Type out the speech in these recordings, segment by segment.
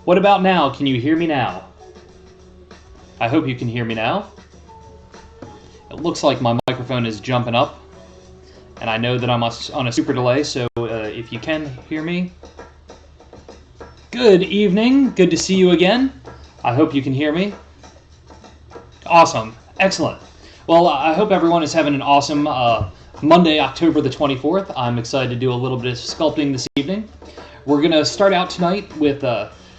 What about now? Can you hear me now? I hope you can hear me now. It looks like my microphone is jumping up, and I know that I'm on a super delay, so if you can hear me. Good evening. Good to see you again. I hope you can hear me. Awesome. Excellent. Well, I hope everyone is having an awesome Monday, October the 24th. I'm excited to do a little bit of sculpting this evening. We're going to start out tonight with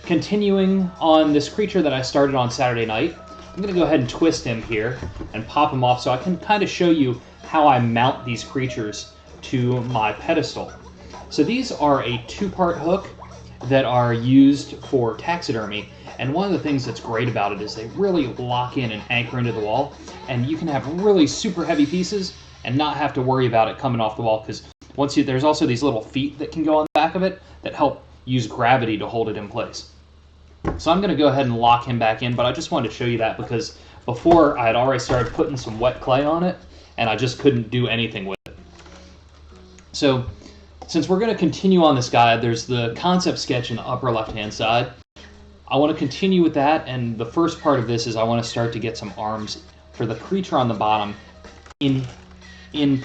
continuing on this creature that I started on Saturday night. I'm going to go ahead and twist him here and pop him off so I can kind of show you how I mount these creatures to my pedestal. So these are a two-part hook that are used for taxidermy, and one of the things that's great about it is they really lock in and anchor into the wall, and you can have really super heavy pieces and not have to worry about it coming off the wall, because there's also these little feet that can go on the back of it that help use gravity to hold it in place. So I'm going to go ahead and lock him back in, but I just wanted to show you that because before I had already started putting some wet clay on it, and I just couldn't do anything with it. So since we're going to continue on this guy, there's the concept sketch in the upper left-hand side. I want to continue with that, and the first part of this is I want to start to get some arms for the creature on the bottom in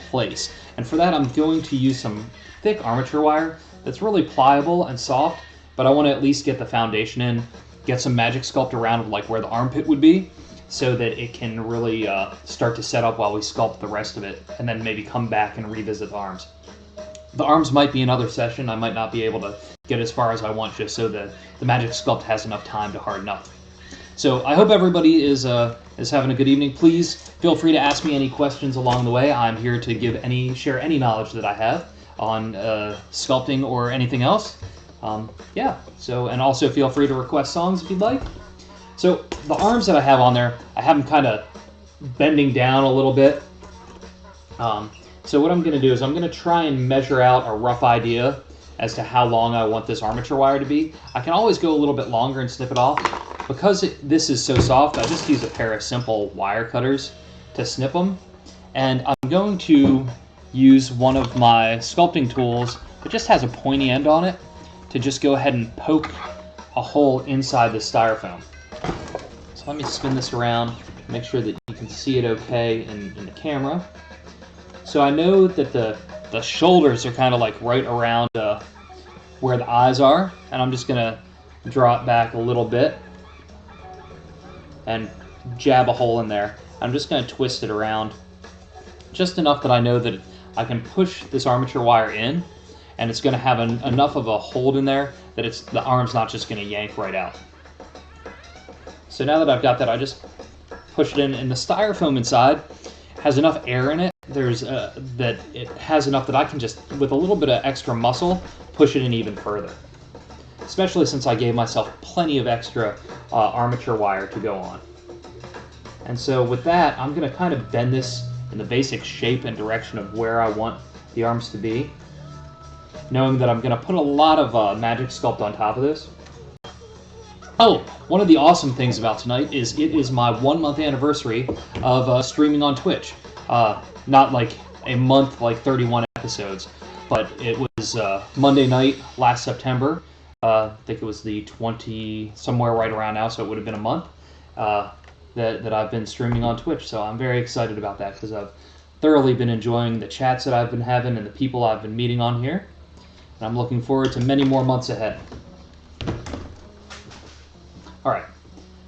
place. And for that, I'm going to use some thick armature wire that's really pliable and soft, but I want to at least get the foundation in, get some magic sculpt around like where the armpit would be, so that it can really start to set up while we sculpt the rest of it, and then maybe come back and revisit the arms. The arms might be another session. I might not be able to get as far as I want just so that the magic sculpt has enough time to harden up. So I hope everybody is having a good evening. Please feel free to ask me any questions along the way. I'm here to share any knowledge that I have on sculpting or anything else. And also feel free to request songs if you'd like. So the arms that I have on there, I have them kind of bending down a little bit. So what I'm going to do is I'm going to try and measure out a rough idea as to how long I want this armature wire to be. I can always go a little bit longer and snip it off. Because this is so soft, I just use a pair of simple wire cutters to snip them. And I'm going to use one of my sculpting tools that just has a pointy end on it to just go ahead and poke a hole inside the styrofoam. So let me spin this around, make sure that you can see it okay in the camera. So I know that the shoulders are kind of like right around where the eyes are, and I'm just gonna draw it back a little bit and jab a hole in there. I'm just gonna twist it around just enough that I know that I can push this armature wire in, and it's gonna have enough of a hold in there that the arm's not just gonna yank right out. So now that I've got that, I just push it in, and the styrofoam inside has enough air in it. That it has enough that I can just, with a little bit of extra muscle, push it in even further. Especially since I gave myself plenty of extra armature wire to go on. And so with that, I'm going to kind of bend this in the basic shape and direction of where I want the arms to be, knowing that I'm going to put a lot of magic sculpt on top of this. Oh, one of the awesome things about tonight is it is my 1-month anniversary of streaming on Twitch. Not like a month, like 31 episodes, but it was Monday night last September. I think it was the 20, somewhere right around now, so it would have been a month that I've been streaming on Twitch. So I'm very excited about that because I've thoroughly been enjoying the chats that I've been having and the people I've been meeting on here. And I'm looking forward to many more months ahead. All right,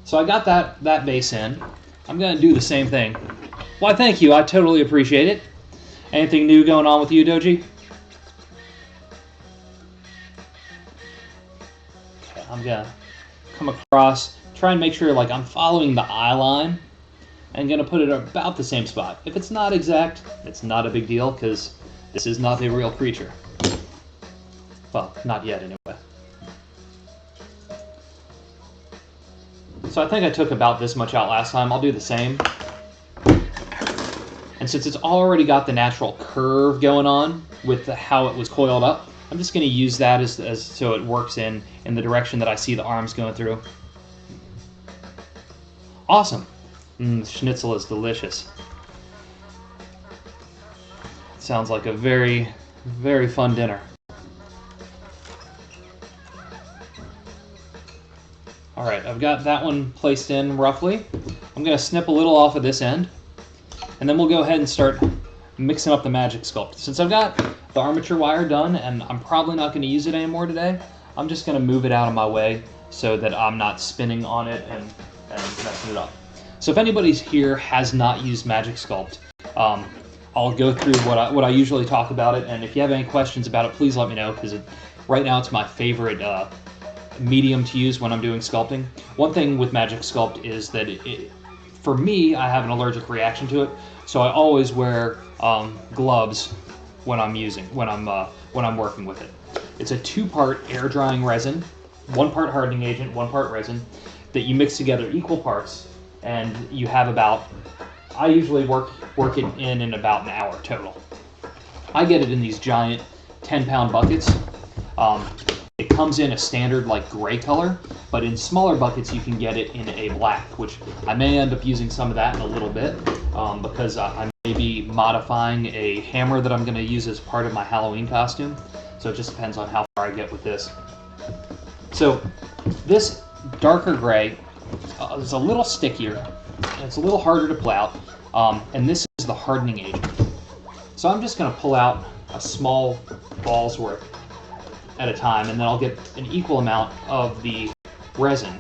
so I got that base in. I'm going to do the same thing. Why, thank you. I totally appreciate it. Anything new going on with you, Doji? Okay, I'm going to come across, try and make sure like I'm following the eye line, and going to put it about the same spot. If it's not exact, it's not a big deal because this is not a real creature. Well, not yet anyway. So I think I took about this much out last time. I'll do the same. And since it's already got the natural curve going on with how it was coiled up, I'm just going to use that as so it works in the direction that I see the arms going through. Awesome. Schnitzel is delicious. Sounds like a very, very fun dinner. All right, I've got that one placed in roughly. I'm going to snip a little off of this end, and then we'll go ahead and start mixing up the Magic Sculpt. Since I've got the armature wire done, and I'm probably not going to use it anymore today, I'm just going to move it out of my way so that I'm not spinning on it and messing it up. So if anybody here has not used Magic Sculpt, I'll go through what I usually talk about it, and if you have any questions about it, please let me know, because right now it's my favorite medium to use when I'm doing sculpting. One thing with Magic Sculpt is that for me, I have an allergic reaction to it, so I always wear gloves when I'm working with it. It's a 2-part air drying resin, 1 part hardening agent, 1 part resin, that you mix together equal parts, and you have about, I usually work it in about an hour total. I get it in these giant 10-pound buckets. It comes in a standard like gray color, but in smaller buckets you can get it in a black, which I may end up using some of that in a little bit because I may be modifying a hammer that I'm going to use as part of my Halloween costume. So it just depends on how far I get with this. So this darker gray is a little stickier, and it's a little harder to pull out, and this is the hardening agent. So I'm just going to pull out a small ball's worth at a time, and then I'll get an equal amount of the resin,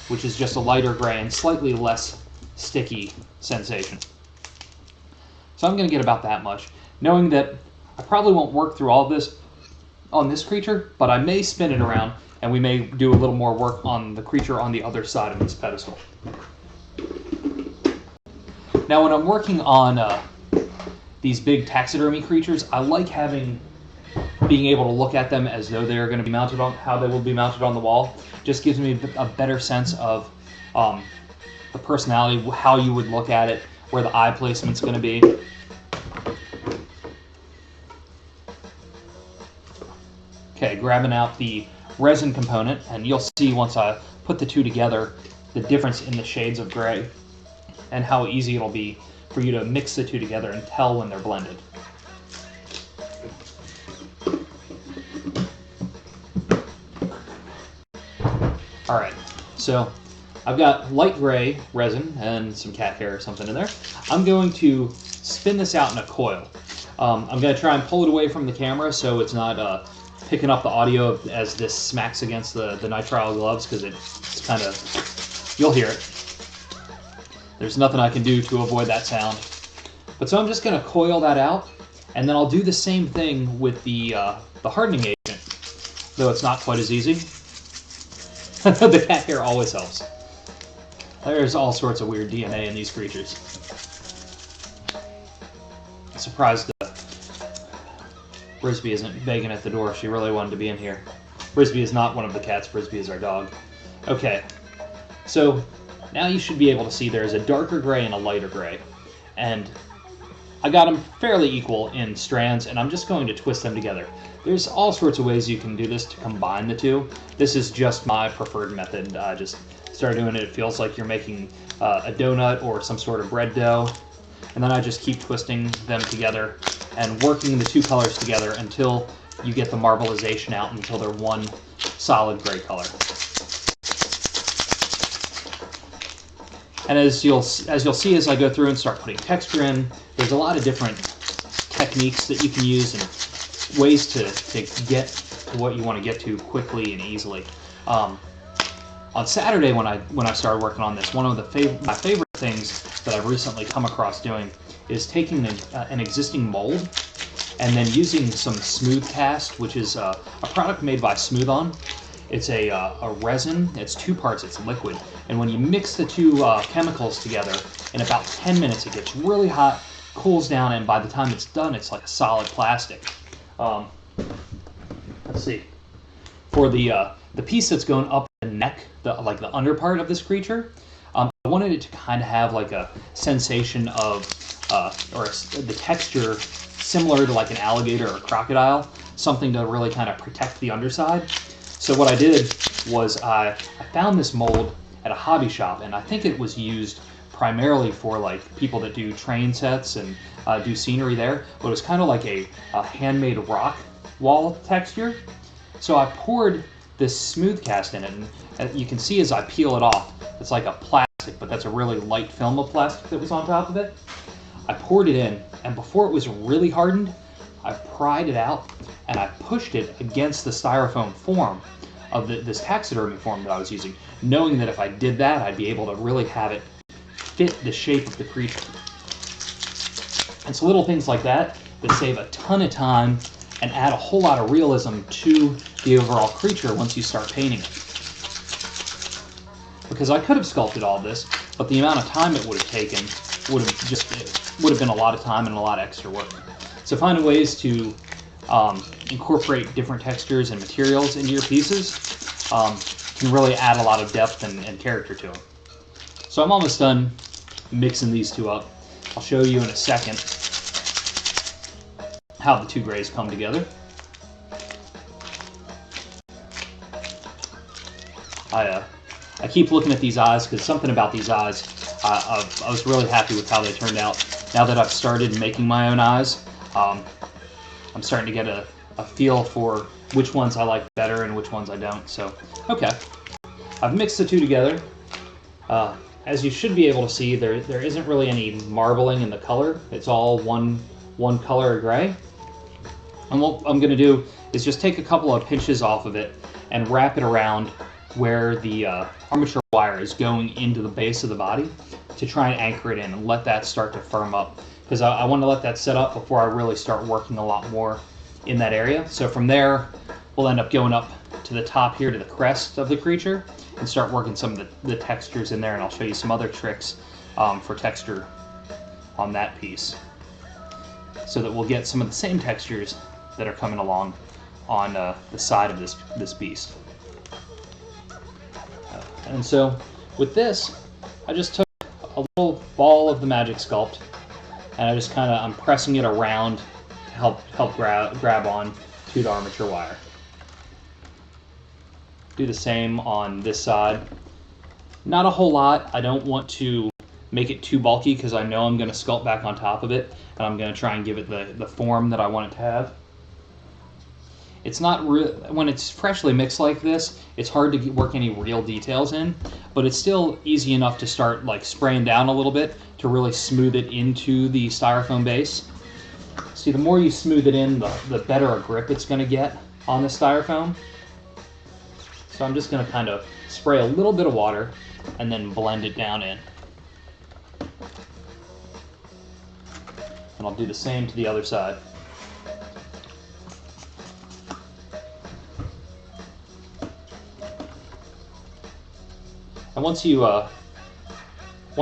which is just a lighter gray and slightly less sticky sensation. So I'm going to get about that much, knowing that I probably won't work through all of this on this creature, but I may spin it around, and we may do a little more work on the creature on the other side of this pedestal. Now when I'm working on these big taxidermy creatures, I like being able to look at them as though they're going to be mounted on, how they will be mounted on the wall. Just gives me a better sense of the personality, how you would look at it, where the eye placement's going to be. Okay, grabbing out the resin component, and you'll see once I put the two together the difference in the shades of gray and how easy it'll be for you to mix the two together and tell when they're blended. Alright, so I've got light gray resin and some cat hair or something in there. I'm going to spin this out in a coil. I'm going to try and pull it away from the camera so it's not picking up the audio as this smacks against the nitrile gloves, because it's kind of, you'll hear it. There's nothing I can do to avoid that sound. But so I'm just going to coil that out, and then I'll do the same thing with the hardening agent, though it's not quite as easy. The cat hair always helps. There's all sorts of weird DNA in these creatures. I'm surprised Brisby isn't begging at the door. She really wanted to be in here. Brisby is not one of the cats. Brisby is our dog. Okay, so now you should be able to see there's a darker gray and a lighter gray. And I got them fairly equal in strands, and I'm just going to twist them together. There's all sorts of ways you can do this to combine the two. This is just my preferred method. I just started doing it. It feels like you're making a donut or some sort of bread dough. And then I just keep twisting them together and working the two colors together until you get the marbleization out, until they're one solid gray color. And as you'll see as I go through and start putting texture in, there's a lot of different techniques that you can use and ways to get to what you want to get to quickly and easily. On Saturday when I started working on this, one of my favorite things that I've recently come across doing is taking an existing mold and then using some Smooth Cast, which is a product made by Smooth On. It's a resin. It's 2 parts. It's liquid, and when you mix the two chemicals together, in about 10 minutes it gets really hot, cools down, and by the time it's done, it's like a solid plastic. Let's see. For the piece that's going up the neck, like the under part of this creature, I wanted it to kind of have like a sensation of, the texture similar to like an alligator or a crocodile, something to really kind of protect the underside. So what I did was I found this mold at a hobby shop, and I think it was used primarily for like people that do train sets and do scenery there, but it was kind of like a handmade rock wall texture. So I poured this smooth cast in it, and you can see as I peel it off, it's like a plastic, but that's a really light film of plastic that was on top of it. I poured it in, and before it was really hardened, I pried it out and I pushed it against the styrofoam form of this taxidermy form that I was using, knowing that if I did that, I'd be able to really have it fit the shape of the creature. And so little things like that save a ton of time and add a whole lot of realism to the overall creature once you start painting it. Because I could have sculpted all this, but the amount of time it would have taken would have been a lot of time and a lot of extra work. So finding ways to incorporate different textures and materials into your pieces can really add a lot of depth and character to them. So I'm almost done mixing these two up. I'll show you in a second how the two grays come together. I keep looking at these eyes because something about these eyes, I was really happy with how they turned out. Now that I've started making my own eyes, I'm starting to get a feel for which ones I like better and which ones I don't. So, okay, I've mixed the two together. As you should be able to see, there isn't really any marbling in the color. It's all one color of gray. And what I'm going to do is just take a couple of pinches off of it and wrap it around where the armature wire is going into the base of the body to try and anchor it in and let that start to firm up. Because I want to let that set up before I really start working a lot more in that area. So from there, we'll end up going up to the top here to the crest of the creature and start working some of the textures in there, and I'll show you some other tricks for texture on that piece so that we'll get some of the same textures that are coming along on the side of this beast. And so with this, I just took a little ball of the Magic Sculpt and I just I'm pressing it around to help grab on to the armature wire. Do the same on this side. Not a whole lot. I don't want to make it too bulky because I know I'm going to sculpt back on top of it, and I'm going to try and give it the form that I want it to have. It's not when it's freshly mixed like this, it's hard to work any real details in, but it's still easy enough to start like spraying down a little bit to really smooth it into the styrofoam base. See, the more you smooth it in, the better a grip it's going to get on the styrofoam. So I'm just going to kind of spray a little bit of water and then blend it down in. And I'll do the same to the other side. And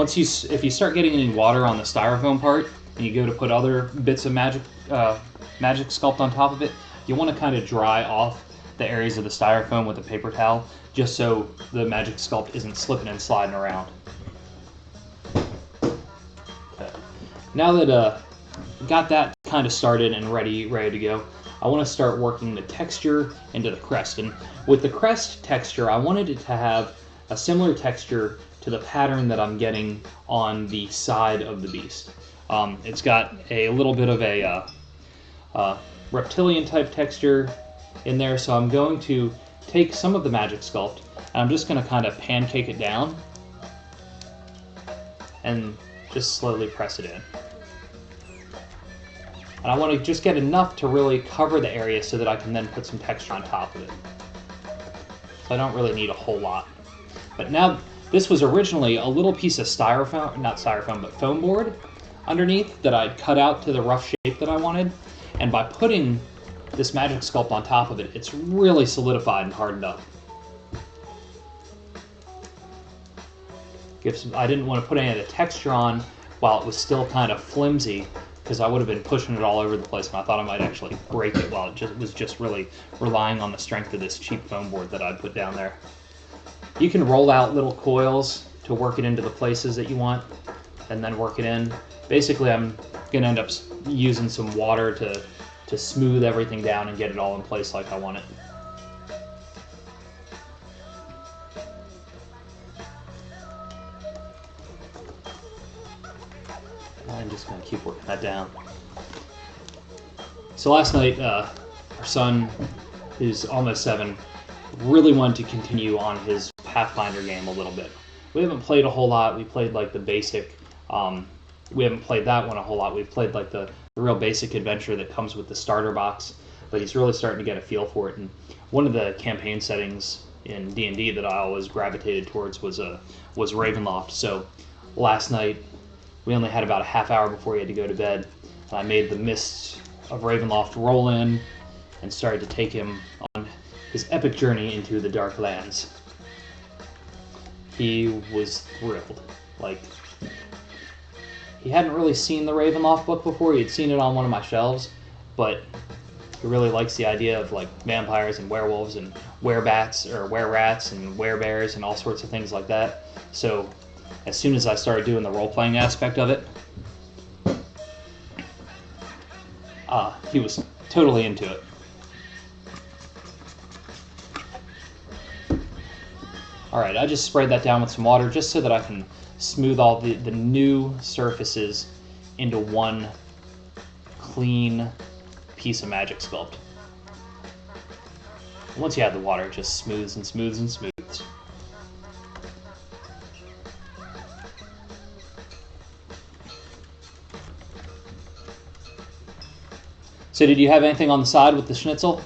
if you start getting any water on the styrofoam part and you go to put other bits of Magic Sculpt on top of it, you want to kind of dry off the areas of the styrofoam with a paper towel, just so the Magic Sculpt isn't slipping and sliding around. Okay. Now that got that kind of started and ready to go, I want to start working the texture into the crest. And with the crest texture, I wanted it to have a similar texture to the pattern that I'm getting on the side of the beast. It's got a little bit of a reptilian type texture in there, so I'm going to take some of the Magic Sculpt and I'm just going to kind of pancake it down and just slowly press it in. And I want to just get enough to really cover the area so that I can then put some texture on top of it. So I don't really need a whole lot. But now, this was originally a little piece of styrofoam, not styrofoam, but foam board underneath that I'd cut out to the rough shape that I wanted. And by putting this Magic Sculpt on top of it, it's really solidified and hardened up. I didn't want to put any of the texture on while it was still kind of flimsy, because I would have been pushing it all over the place, and I thought I might actually break it while it was just really relying on the strength of this cheap foam board that I'd put down there. You can roll out little coils to work it into the places that you want, and then work it in. Basically, I'm going to end up using some water to smooth everything down and get it all in place like I want it. I'm just going to keep working that down. So last night, our son, who's almost 7, really wanted to continue on his Pathfinder game a little bit. We haven't played a whole lot. We played like the basic. We haven't played that one a whole lot. We've played like the real basic adventure that comes with the starter box, but he's really starting to get a feel for it. And one of the campaign settings in D&D that I always gravitated towards was Ravenloft. So last night we only had about a half hour before he had to go to bed. And I made the Mists of Ravenloft roll in and started to take him on his epic journey into the Dark Lands. He was thrilled. Like, he hadn't really seen the Ravenloft book before. He had seen it on one of my shelves, but he really likes the idea of like vampires and werewolves and werebats or wererats and werebears and all sorts of things like that. So as soon as I started doing the role-playing aspect of it, he was totally into it. Alright, I just sprayed that down with some water just so that I can smooth all the new surfaces into one clean piece of Magic Sculpt. Once you add the water, it just smooths and smooths and smooths. So did you have anything on the side with the schnitzel?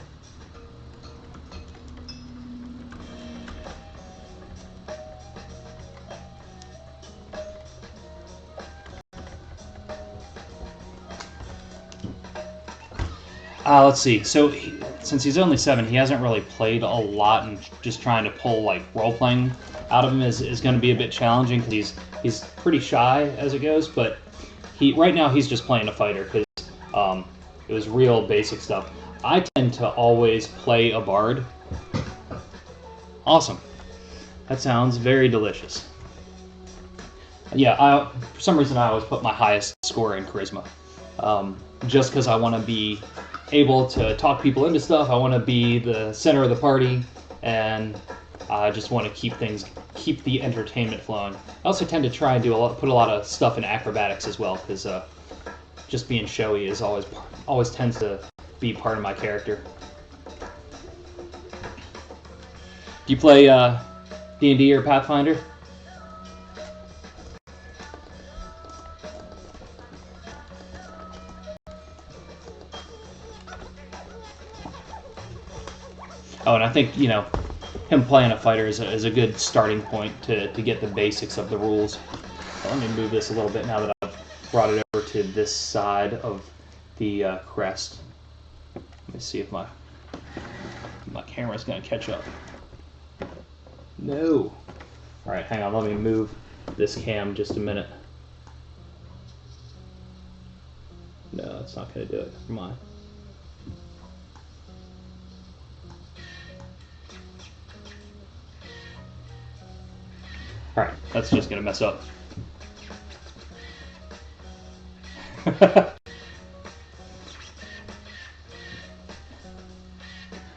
Let's see. So since he's only 7, he hasn't really played a lot, and just trying to pull like role-playing out of him is going to be a bit challenging because he's pretty shy as it goes. But right now he's just playing a fighter because it was real basic stuff. I tend to always play a bard. Awesome. That sounds very delicious. Yeah, for some reason I always put my highest score in charisma. Just because I want to be able to talk people into stuff. I want to be the center of the party, and I just want to keep the entertainment flowing. I also tend to try and put a lot of stuff in acrobatics as well, because just being showy is always tends to be part of my character. Do you play D&D or Pathfinder? Oh, and I think, him playing a fighter is a good starting point to get the basics of the rules. Let me move this a little bit now that I've brought it over to this side of the crest. Let me see if my camera's going to catch up. No. All right, hang on. Let me move this cam just a minute. No, it's not going to do it. Come on. Alright, that's just going to mess up.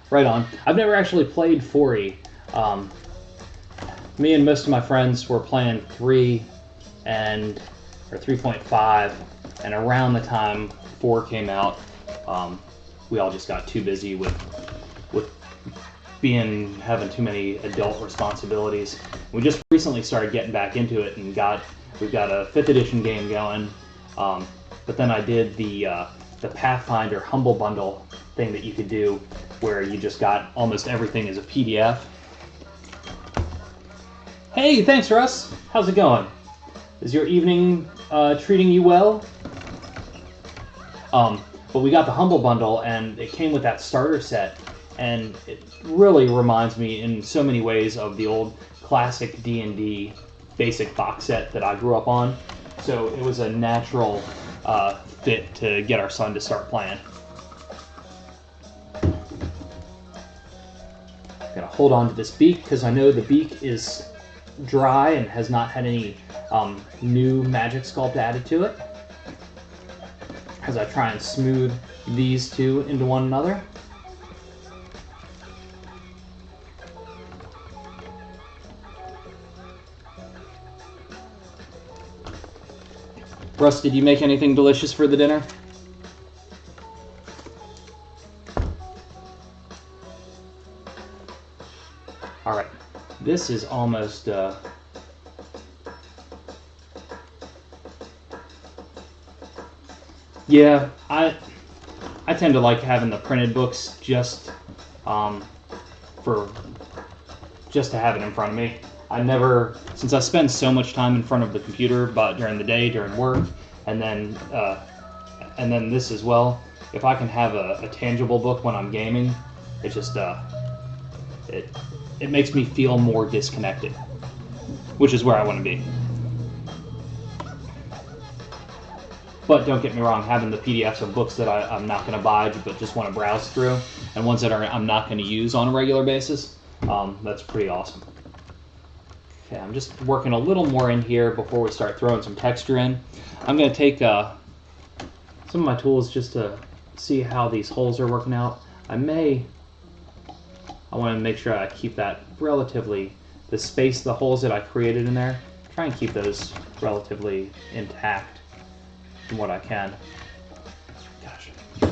Right on. I've never actually played 4E. Me and most of my friends were playing 3 or 3.5, and around the time 4 came out, we all just got too busy with having too many adult responsibilities. We just recently started getting back into it, and we've got a 5th edition game going. But then I did the Pathfinder Humble Bundle thing that you could do, where you just got almost everything as a PDF. Hey, thanks, Russ. How's it going? Is your evening treating you well? But we got the Humble Bundle, and it came with that starter set. And it really reminds me in so many ways of the old classic D&D basic box set that I grew up on. So it was a natural fit to get our son to start playing. I'm gonna hold on to this beak because I know the beak is dry and has not had any new Magic Sculpt added to it, as I try and smooth these two into one another. Russ, did you make anything delicious for the dinner? this is almost yeah, I tend to like having the printed books just just to have it in front of me. I never, since I spend so much time in front of the computer, but during the day, during work, and then this as well. If I can have a tangible book when I'm gaming, it just it makes me feel more disconnected, which is where I want to be. But don't get me wrong, having the PDFs of books that I'm not going to buy but just want to browse through, and ones that I'm not going to use on a regular basis, that's pretty awesome. Okay, I'm just working a little more in here before we start throwing some texture in. I'm going to take some of my tools just to see how these holes are working out. I want to make sure I keep that relatively, the space, the holes that I created in there, try and keep those relatively intact from what I can. Gosh, I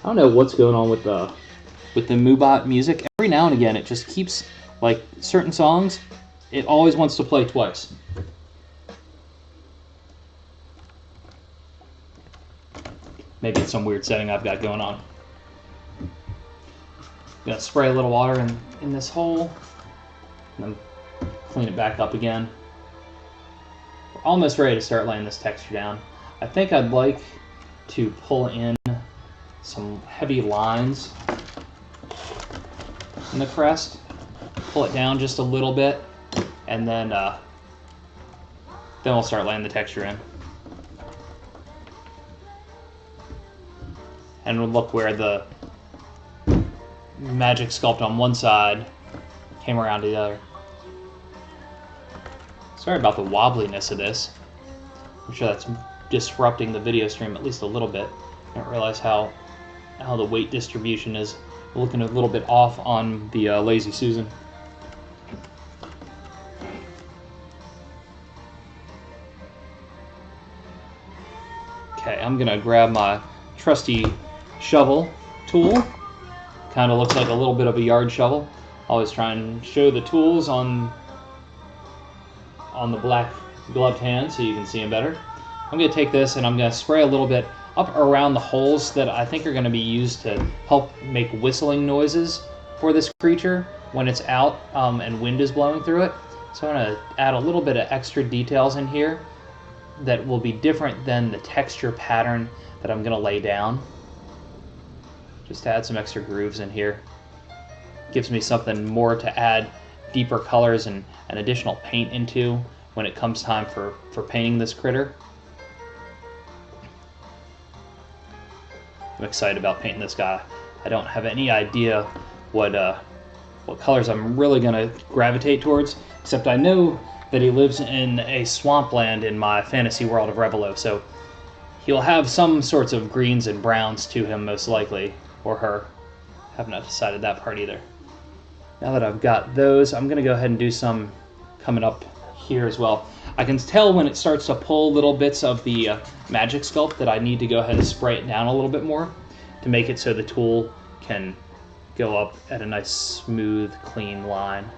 don't know what's going on with the MooBot music. Every now and again it just keeps, like certain songs, it always wants to play twice. Maybe it's some weird setting I've got going on. I'm gonna spray a little water in this hole, and then clean it back up again. We're almost ready to start laying this texture down. I think I'd like to pull in some heavy lines in the crest, pull it down just a little bit, and then we'll start laying the texture in. And we'll look where the magic sculpt on one side came around to the other. Sorry about the wobbliness of this. I'm sure that's disrupting the video stream at least a little bit. I didn't realize how the weight distribution is looking a little bit off on the Lazy Susan. Okay, I'm gonna grab my trusty shovel tool. Kind of looks like a little bit of a yard shovel. Always try and show the tools on the black gloved hand so you can see them better. I'm going to take this and I'm going to spray a little bit up around the holes that I think are going to be used to help make whistling noises for this creature when it's out and wind is blowing through it. So I'm going to add a little bit of extra details in here that will be different than the texture pattern that I'm going to lay down. Just add some extra grooves in here. Gives me something more to add deeper colors and additional paint into when it comes time for painting this critter. I'm excited about painting this guy. I don't have any idea what colors I'm really going to gravitate towards, except I know that he lives in a swampland in my fantasy world of Revelo, so he'll have some sorts of greens and browns to him most likely, or her. Have not decided that part either. Now that I've got those, I'm going to go ahead and do some coming up here as well. I can tell when it starts to pull little bits of the magic sculpt that I need to go ahead and spray it down a little bit more to make it so the tool can go up at a nice smooth, clean line.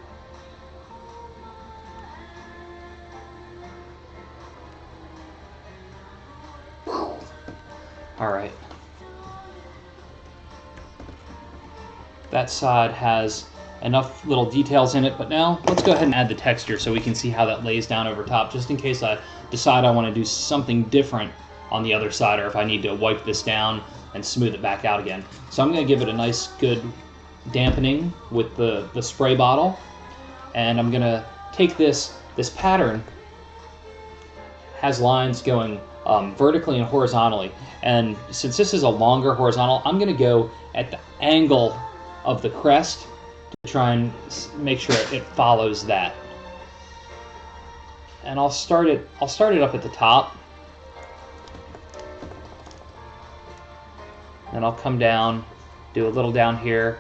All right. That side has enough little details in it, but now let's go ahead and add the texture so we can see how that lays down over top, just in case I decide I want to do something different on the other side, or if I need to wipe this down and smooth it back out again. So I'm going to give it a nice good dampening with the spray bottle, and I'm going to take this pattern has lines going vertically and horizontally, and since this is a longer horizontal, I'm going to go at the angle of the crest to try and make sure it follows that. And I'll start it up at the top, and I'll come down, do a little down here,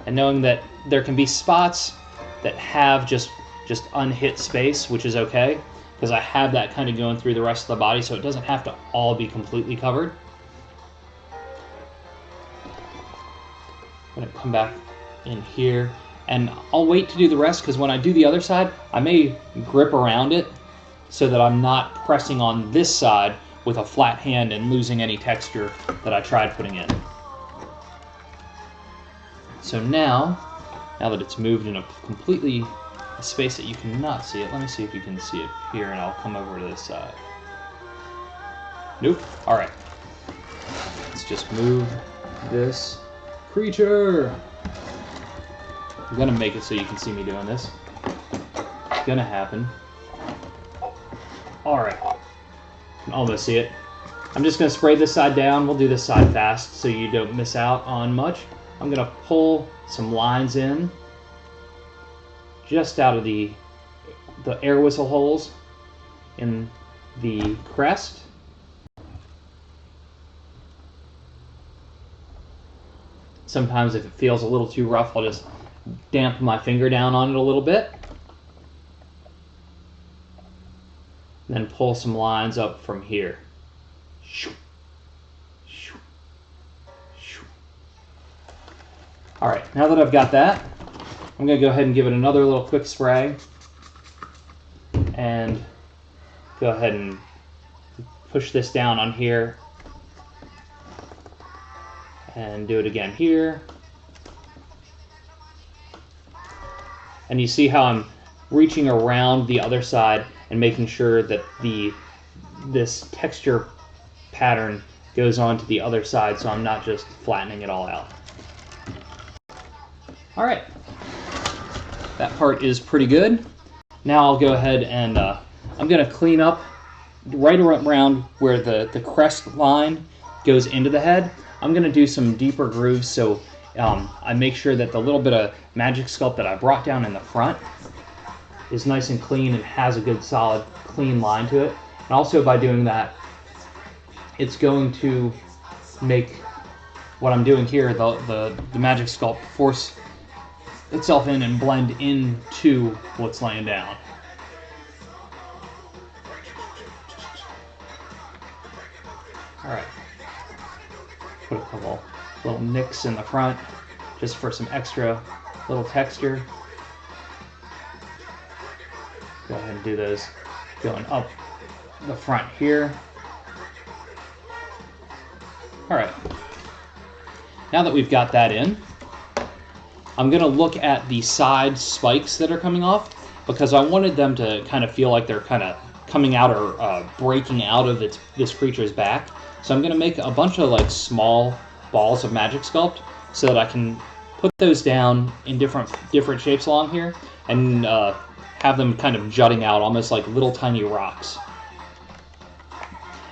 and knowing that there can be spots that have just unhit space, which is okay, because I have that kind of going through the rest of the body, so it doesn't have to all be completely covered. I'm going to come back in here And I'll wait to do the rest because when I do the other side, I may grip around it so that I'm not pressing on this side with a flat hand and losing any texture that I tried putting in. So now that it's moved in a space that you cannot see it, let me see if you can see it here, and I'll come over to this side. Nope. All right. Let's just move this creature. I'm gonna make it so you can see me doing this. It's gonna happen. All right. You can almost see it. I'm just gonna spray this side down. We'll do this side fast so you don't miss out on much. I'm gonna pull some lines in just out of the air whistle holes in the crest. Sometimes if it feels a little too rough, I'll just damp my finger down on it a little bit. Then pull some lines up from here. All right, now that I've got that, I'm going to go ahead and give it another little quick spray. And go ahead and push this down on here. And do it again here. And you see how I'm reaching around the other side and making sure that this texture pattern goes on to the other side, so I'm not just flattening it all out. All right, that part is pretty good. Now I'll go ahead and I'm going to clean up right around where the crest line goes into the head. I'm going to do some deeper grooves, so I make sure that the little bit of Magic Sculpt that I brought down in the front is nice and clean and has a good solid clean line to it. And also by doing that, it's going to make what I'm doing here, the Magic Sculpt, force itself in and blend into what's laying down. All right, put a couple little nicks in the front just for some extra little texture. Go ahead and do those going up the front here. All right, now that we've got that in, I'm going to look at the side spikes that are coming off because I wanted them to kind of feel like they're kind of coming out or breaking out of this creature's back. So I'm going to make a bunch of like small balls of Magic Sculpt so that I can put those down in different shapes along here and have them kind of jutting out almost like little tiny rocks.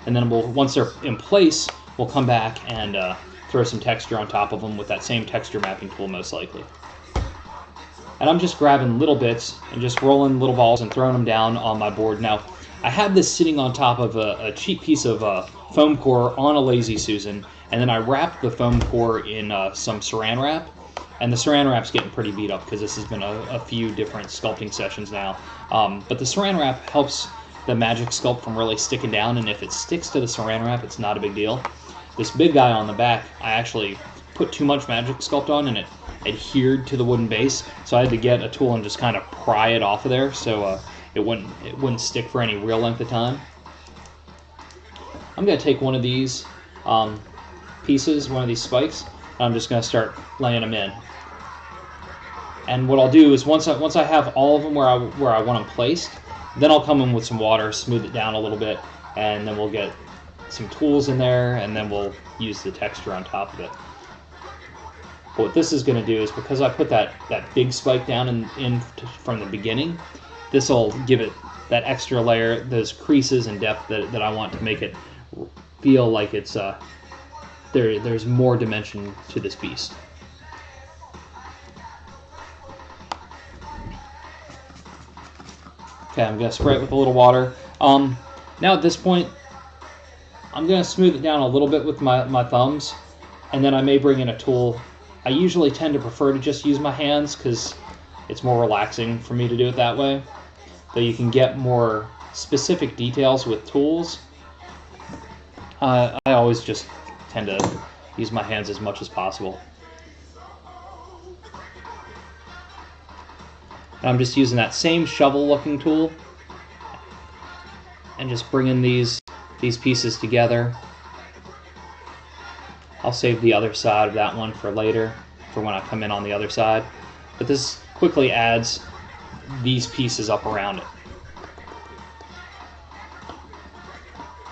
And then once they're in place, we'll come back and throw some texture on top of them with that same texture mapping tool most likely. And I'm just grabbing little bits and just rolling little balls and throwing them down on my board. Now, I had this sitting on top of a cheap piece of foam core on a Lazy Susan, and then I wrapped the foam core in some saran wrap. And the saran wrap's getting pretty beat up because this has been a few different sculpting sessions now. But the saran wrap helps the Magic Sculpt from really sticking down, and if it sticks to the saran wrap, it's not a big deal. This big guy on the back, I actually put too much Magic Sculpt on and it adhered to the wooden base, so I had to get a tool and just kind of pry it off of there so it wouldn't stick for any real length of time. I'm going to take one of these pieces, one of these spikes, and I'm just going to start laying them in. And what I'll do is once I have all of them where I want them placed, then I'll come in with some water, smooth it down a little bit, and then we'll get some tools in there, and then we'll use the texture on top of it. But what this is going to do is, because I put that big spike down in from the beginning, this will give it that extra layer, those creases and depth that I want to make it feel like it's there's more dimension to this beast. Okay, I'm going to spray it with a little water. Now at this point, I'm going to smooth it down a little bit with my thumbs, and then I may bring in a tool. I usually tend to prefer to just use my hands because it's more relaxing for me to do it that way. Though you can get more specific details with tools, I always just tend to use my hands as much as possible. And I'm just using that same shovel-looking tool and just bringing these pieces together. I'll save the other side of that one for later, for when I come in on the other side. But this quickly adds these pieces up around it.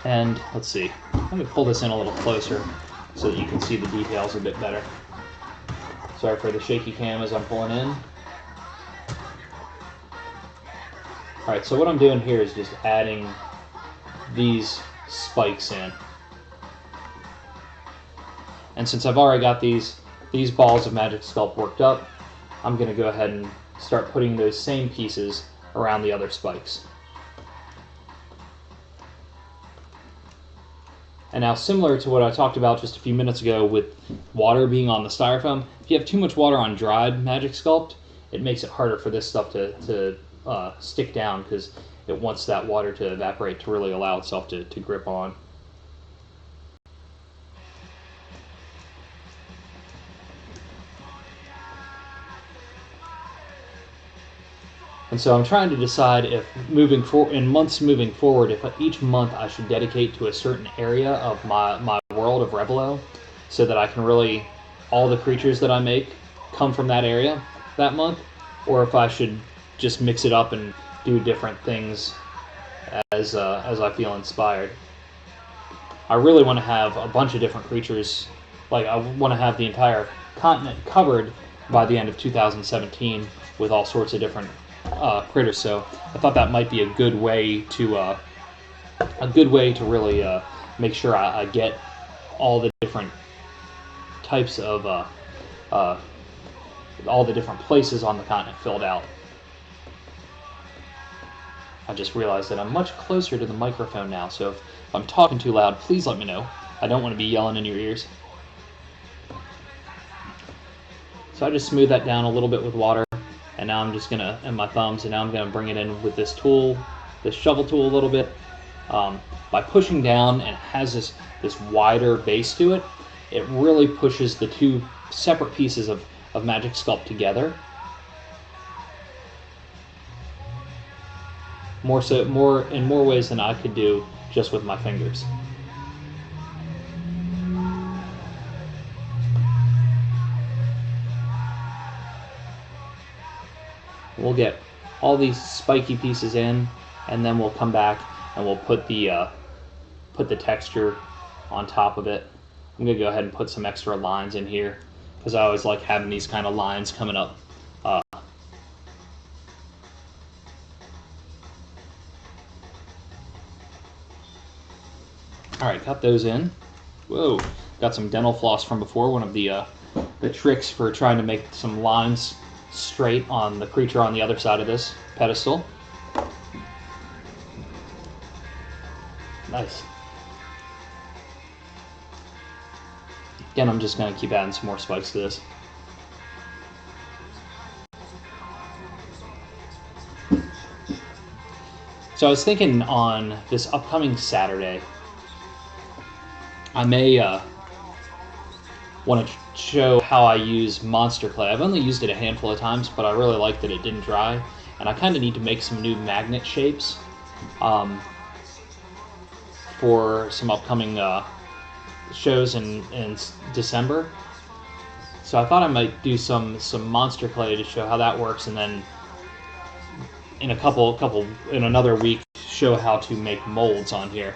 And let's see, let me pull this in a little closer so that you can see the details a bit better. Sorry for the shaky cam as I'm pulling in. Alright, so what I'm doing here is just adding these spikes in. And since I've already got these balls of Magic Sculpt worked up, I'm going to go ahead and start putting those same pieces around the other spikes. And now, similar to what I talked about just a few minutes ago with water being on the styrofoam, if you have too much water on dried Magic Sculpt, it makes it harder for this stuff to stick down, because it wants that water to evaporate to really allow itself to grip on. And so I'm trying to decide if in months moving forward, if each month I should dedicate to a certain area of my world of Revelo, so that I can really, all the creatures that I make come from that area that month, or if I should just mix it up and do different things as I feel inspired. I really want to have a bunch of different creatures. Like, I want to have the entire continent covered by the end of 2017 with all sorts of different critters. So I thought that might be a good way to really make sure I get all the different types of all the different places on the continent filled out. I just realized that I'm much closer to the microphone now, so if I'm talking too loud, please let me know. I don't want to be yelling in your ears. So I just smooth that down a little bit with water, and now I'm just gonna, and my thumbs, and now I'm gonna bring it in with this tool, this shovel tool a little bit. By pushing down, and it has this wider base to it, it really pushes the two separate pieces of Magic Sculpt together. In more ways than I could do just with my fingers. We'll get all these spiky pieces in, and then we'll come back and we'll put the texture on top of it. I'm gonna go ahead and put some extra lines in here, because I always like having these kind of lines coming up. Alright, got those in. Whoa, got some dental floss from before, one of the tricks for trying to make some lines straight on the creature on the other side of this pedestal. Nice. Again, I'm just going to keep adding some more spikes to this. So I was thinking on this upcoming Saturday, I may want to show how I use monster clay. I've only used it a handful of times, but I really like that it didn't dry, and I kind of need to make some new magnet shapes for some upcoming shows in December. So I thought I might do some monster clay to show how that works, and then in another week show how to make molds on here.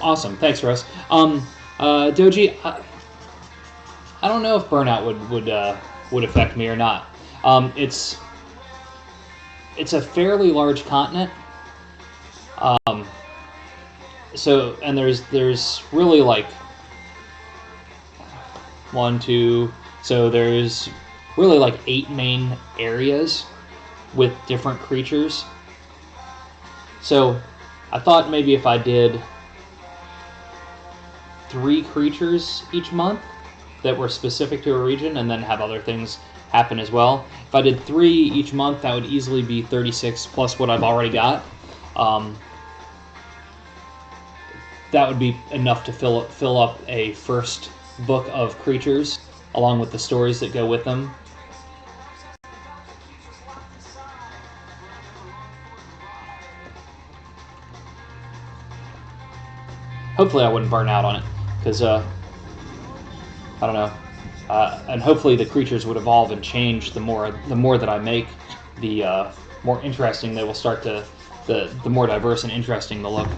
Awesome, thanks, Russ. Doji, I don't know if burnout would affect me or not. It's a fairly large continent. So, and there's really like so there's really like 8 main areas with different creatures. So I thought maybe if I did 3 creatures each month that were specific to a region, and then have other things happen as well. If I did 3 each month, that would easily be 36 plus what I've already got. that would be enough to fill up a first book of creatures, along with the stories that go with them. Hopefully I wouldn't burn out on it, because, I don't know. And hopefully the creatures would evolve and change the more that I make, the more interesting they will start to, the more diverse and interesting they'll look.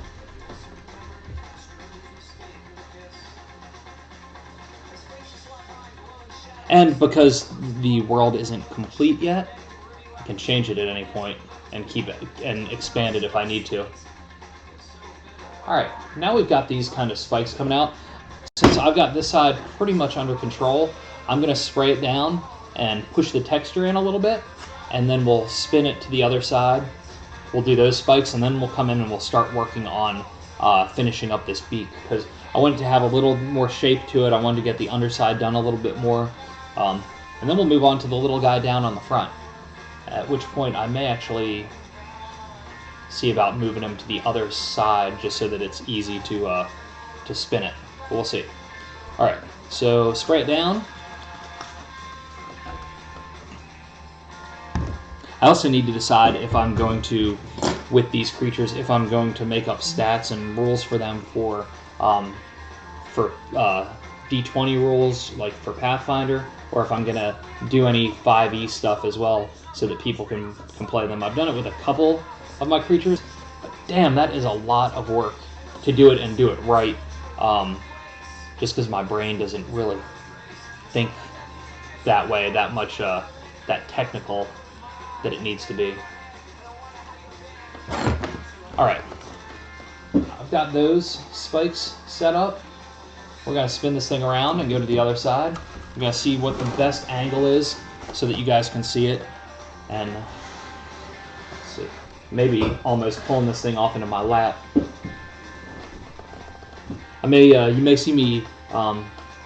And because the world isn't complete yet, I can change it at any point and keep it and expand it if I need to. Alright, now we've got these kind of spikes coming out. Since I've got this side pretty much under control, I'm going to spray it down and push the texture in a little bit, and then we'll spin it to the other side. We'll do those spikes, and then we'll come in and we'll start working on finishing up this beak, because I wanted to have a little more shape to it. I wanted to get the underside done a little bit more. And then we'll move on to the little guy down on the front, at which point I may actually see about moving him to the other side just so that it's easy to spin it. But we'll see. Alright, so spray it down. I also need to decide if I'm going to, with these creatures, if I'm going to make up stats and rules for them for D20 rules, like for Pathfinder, or if I'm going to do any 5e stuff as well so that people can play them. I've done it with a couple of my creatures, but damn, that is a lot of work to do it and do it right, just because my brain doesn't really think that way, that much, that technical that it needs to be. Alright, I've got those spikes set up. We're going to spin this thing around and go to the other side. We're going to see what the best angle is so that you guys can see it. And let's see, maybe almost pulling this thing off into my lap. You may see me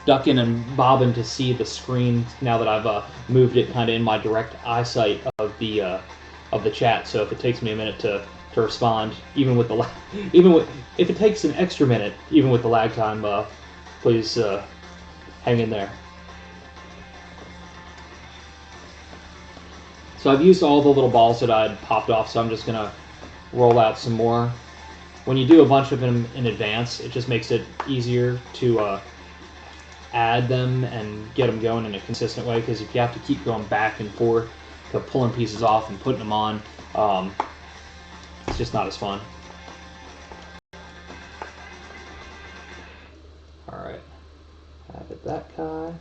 ducking and bobbing to see the screen now that I've moved it kind of in my direct eyesight of the chat. So if it takes me a minute to respond, even with the if it takes an extra minute, even with the lag time, please hang in there. So I've used all the little balls that I'd popped off, so I'm just gonna roll out some more. When you do a bunch of them in advance, it just makes it easier to add them and get them going in a consistent way, because if you have to keep going back and forth to pulling pieces off and putting them on, it's just not as fun. Alright, added that guy.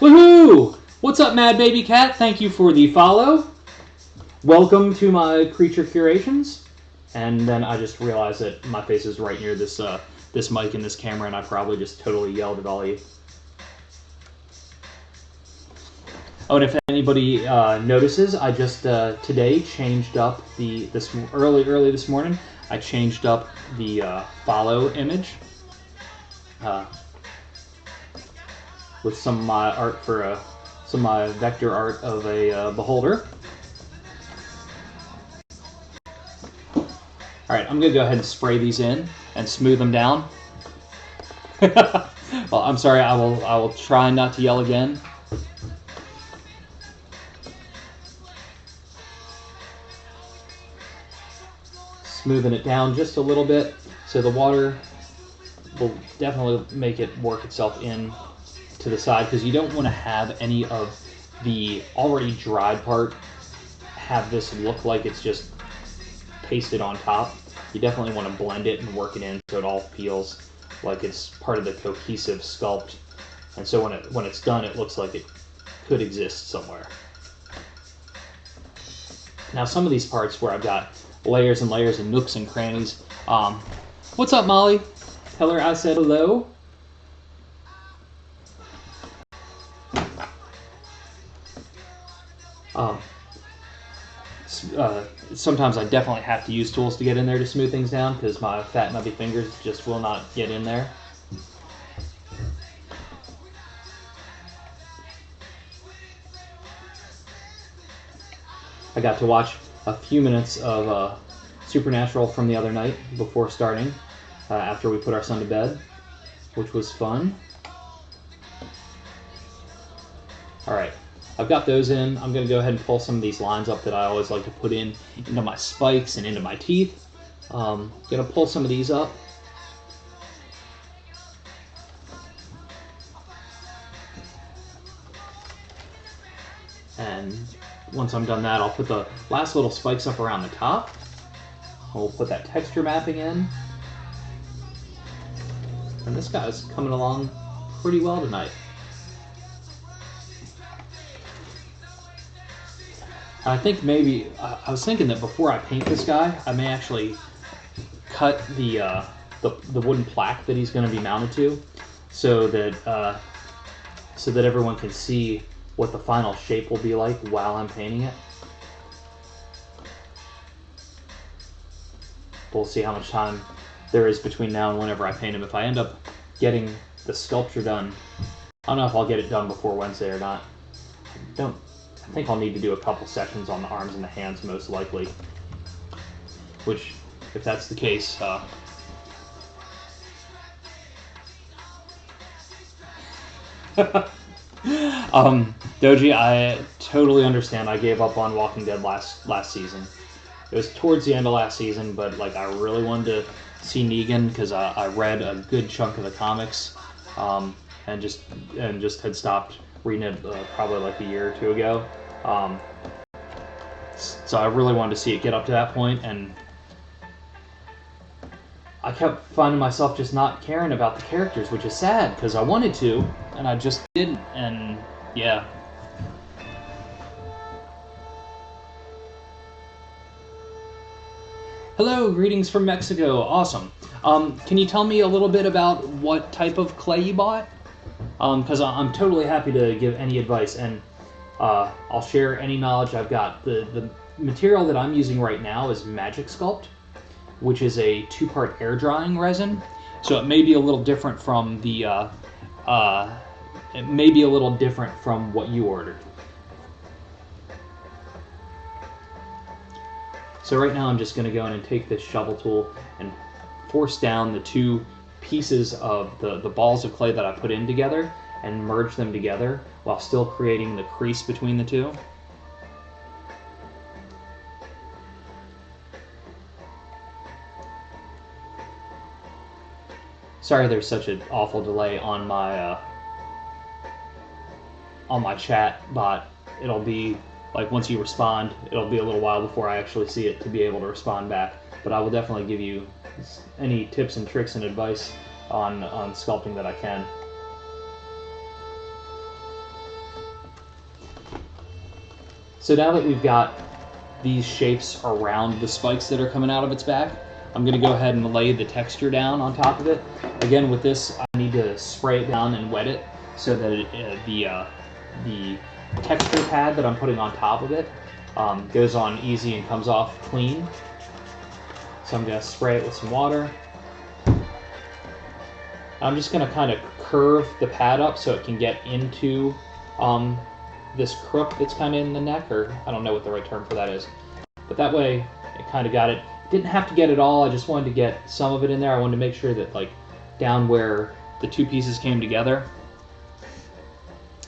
Woohoo! What's up, Mad Baby Cat? Thank you for the follow. Welcome to my creature curations. And then I just realized that my face is right near this this mic and this camera, and I probably just totally yelled at all of you. Oh, and if anybody notices, I just today changed up early this morning. I changed up the follow image with some of my art for some of my vector art of a beholder. All right, I'm gonna go ahead and spray these in and smooth them down. Well, I'm sorry. I will try not to yell again. Smoothing it down just a little bit, so the water will definitely make it work itself in to the side, because you don't want to have any of the already dried part have this look like it's just pasted on top. You definitely want to blend it and work it in so it all feels like it's part of the cohesive sculpt, and so when it's done, it looks like it could exist somewhere. Now, some of these parts where I've got layers and layers and nooks and crannies. What's up, Molly? Tell her I said hello. Sometimes I definitely have to use tools to get in there to smooth things down, because my fat nubby fingers just will not get in there. I got to watch a few minutes of Supernatural from the other night before starting, after we put our son to bed, which was fun. Alright, I've got those in. I'm going to go ahead and pull some of these lines up that I always like to put into my spikes and into my teeth. Going to pull some of these up. And once I'm done that, I'll put the last little spikes up around the top. We'll put that texture mapping in. And this guy's coming along pretty well tonight. I think maybe, I was thinking that before I paint this guy, I may actually cut the wooden plaque that he's going to be mounted to, so that everyone can see what the final shape will be like while I'm painting it. We'll see how much time there is between now and whenever I paint him. If I end up getting the sculpture done, I don't know if I'll get it done before Wednesday or not. I think I'll need to do a couple sessions on the arms and the hands, most likely. Which, if that's the case, Doji, I totally understand. I gave up on Walking Dead last season. It was towards the end of last season, but like I really wanted to see Negan because I read a good chunk of the comics, and just had stopped reading it probably like a year or two ago. So I really wanted to see it get up to that point, and I kept finding myself just not caring about the characters, which is sad because I wanted to, and I just didn't, and yeah. Hello, greetings from Mexico. Awesome. Can you tell me a little bit about what type of clay you bought? Because I'm totally happy to give any advice, and I'll share any knowledge I've got. The material that I'm using right now is Magic Sculpt, which is a 2-part air drying resin. So it may be a little different from what you ordered. So right now I'm just going to go in and take this shovel tool and force down the 2 pieces of the balls of clay that I put in together and merge them together while still creating the crease between the 2. Sorry there's such an awful delay on my chat bot. It'll be like once you respond, it'll be a little while before I actually see it to be able to respond back. But I will definitely give you any tips and tricks and advice on sculpting that I can. So now that we've got these shapes around the spikes that are coming out of its back, I'm going to go ahead and lay the texture down on top of it. Again, with this, I need to spray it down and wet it so that the texture pad that I'm putting on top of it goes on easy and comes off clean. So I'm going to spray it with some water. I'm just going to kind of curve the pad up so it can get into this crook that's kind of in the neck, or I don't know what the right term for that is. But that way, it kind of got it. Didn't have to get it all, I just wanted to get some of it in there. I wanted to make sure that like down where the 2 pieces came together,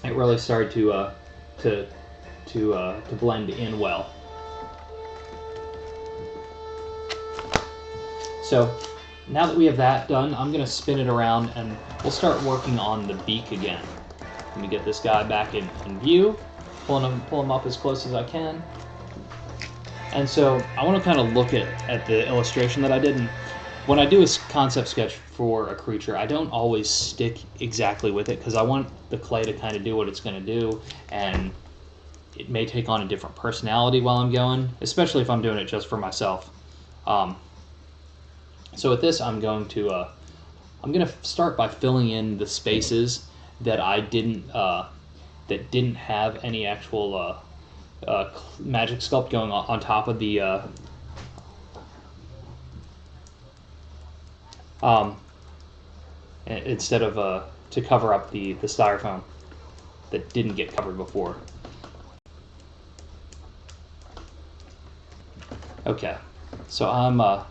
it really started to blend in well. So now that we have that done, I'm going to spin it around and we'll start working on the beak again. Let me get this guy back in view, pull him up as close as I can. And so I want to kind of look at the illustration that I did. And when I do a concept sketch for a creature, I don't always stick exactly with it because I want the clay to kind of do what it's going to do, and it may take on a different personality while I'm going, especially if I'm doing it just for myself. So with this, I'm going to start by filling in the spaces that I didn't have any actual Magic Sculpt going on top of the instead of to cover up the styrofoam that didn't get covered before. Okay, so I'm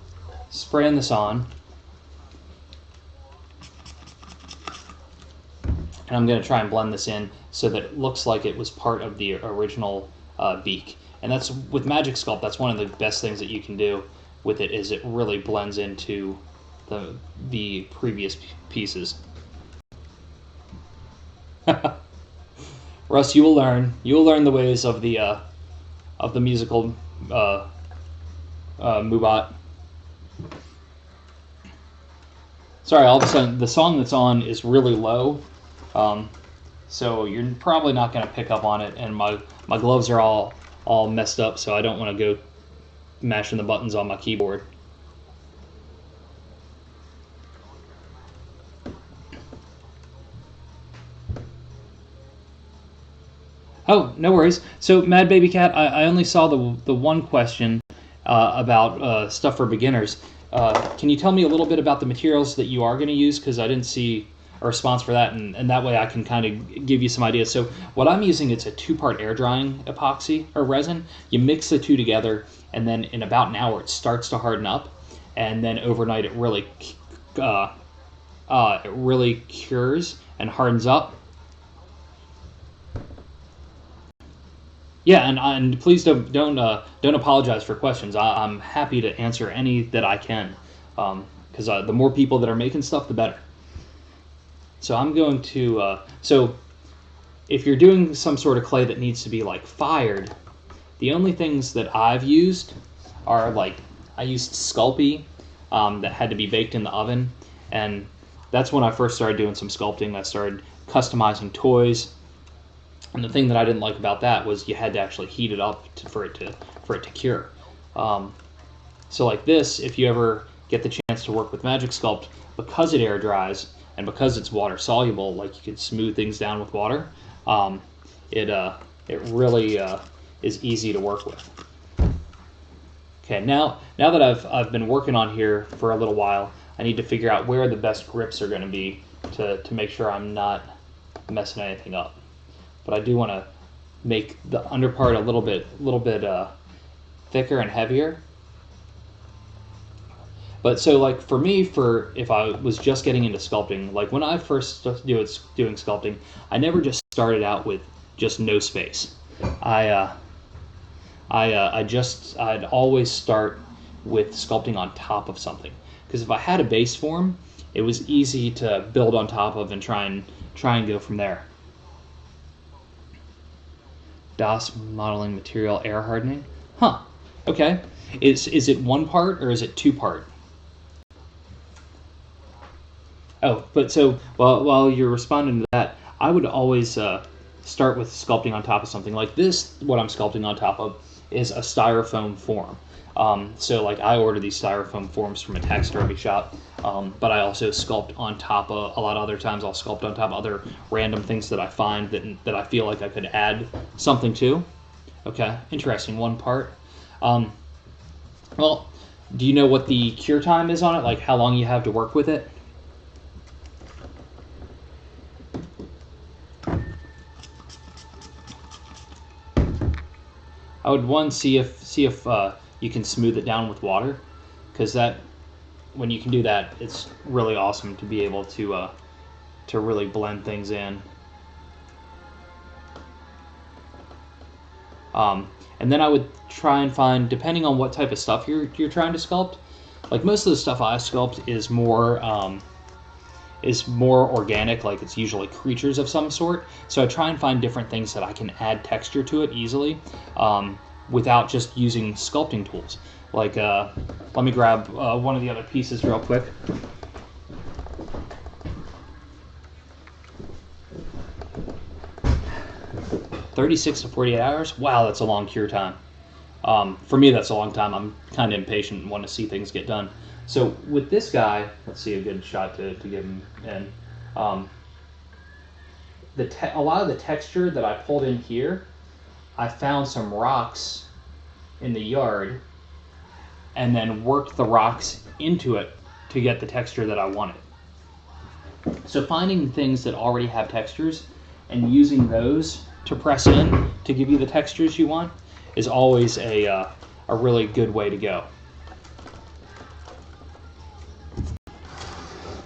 spraying this on, and I'm going to try and blend this in so that it looks like it was part of the original beak. And that's, with Magic Sculpt, that's one of the best things that you can do with it, is it really blends into the previous pieces. Russ, you will learn. You will learn the ways of the musical Mubot. Sorry, all of a sudden the song that's on is really low, so you're probably not going to pick up on it. And my gloves are all messed up, so I don't want to go mashing the buttons on my keyboard. Oh, no worries. So, Mad Baby Cat, I only saw the one question about stuff for beginners. Can you tell me a little bit about the materials that you are going to use? Because I didn't see a response for that, and that way I can kind of give you some ideas. So what I'm using, it's a 2-part air drying epoxy or resin. You mix the two together, and then in about an hour it starts to harden up, and then overnight it really cures and hardens up. Yeah, and please don't apologize for questions. I'm happy to answer any that I can, because the more people that are making stuff, the better. So I'm going to so if you're doing some sort of clay that needs to be like fired, the only things that I've used are, like, I used Sculpting that had to be baked in the oven, and that's when I first started doing some sculpting. I started customizing toys. And the thing that I didn't like about that was you had to actually heat it up for it to cure. So like this, if you ever get the chance to work with Magic Sculpt, because it air dries and because it's water soluble, like you can smooth things down with water, it really is easy to work with. Okay, now that I've been working on here for a little while, I need to figure out where the best grips are going to be to make sure I'm not messing anything up. But I do want to make the underpart a little bit thicker and heavier. But so, like, for me, if I was just getting into sculpting, like when I first started doing sculpting, I never just started out with just no space. I'd always start with sculpting on top of something, because if I had a base form, it was easy to build on top of and try and go from there. DOS modeling material air hardening. Huh. Okay. Is it 1 part or is it 2 part? Oh, but so while you're responding to that, I would always start with sculpting on top of something like this. What I'm sculpting on top of is a styrofoam form. So like I order these styrofoam forms from a taxidermy shop, but I also sculpt on top of, a lot of other times I'll sculpt on top of other random things that I find that I feel like I could add something to. Okay, interesting. 1 part. Well, do you know what the cure time is on it? Like how long you have to work with it? I would see if you can smooth it down with water, because that, when you can do that, it's really awesome to be able to really blend things in. And then I would try and find, depending on what type of stuff you're trying to sculpt, like most of the stuff I sculpt is more organic, like it's usually creatures of some sort. So I try and find different things that I can add texture to it easily, without just using sculpting tools. Like, let me grab one of the other pieces real quick. "36 to 48 hours? Wow, that's a long cure time. For me, that's a long time. I'm kind of impatient and want to see things get done. So with this guy, let's see a good shot to get him in. A lot of the texture that I pulled in here, I found some rocks in the yard and then worked the rocks into it to get the texture that I wanted. So finding things that already have textures and using those to press in to give you the textures you want is always a a really good way to go.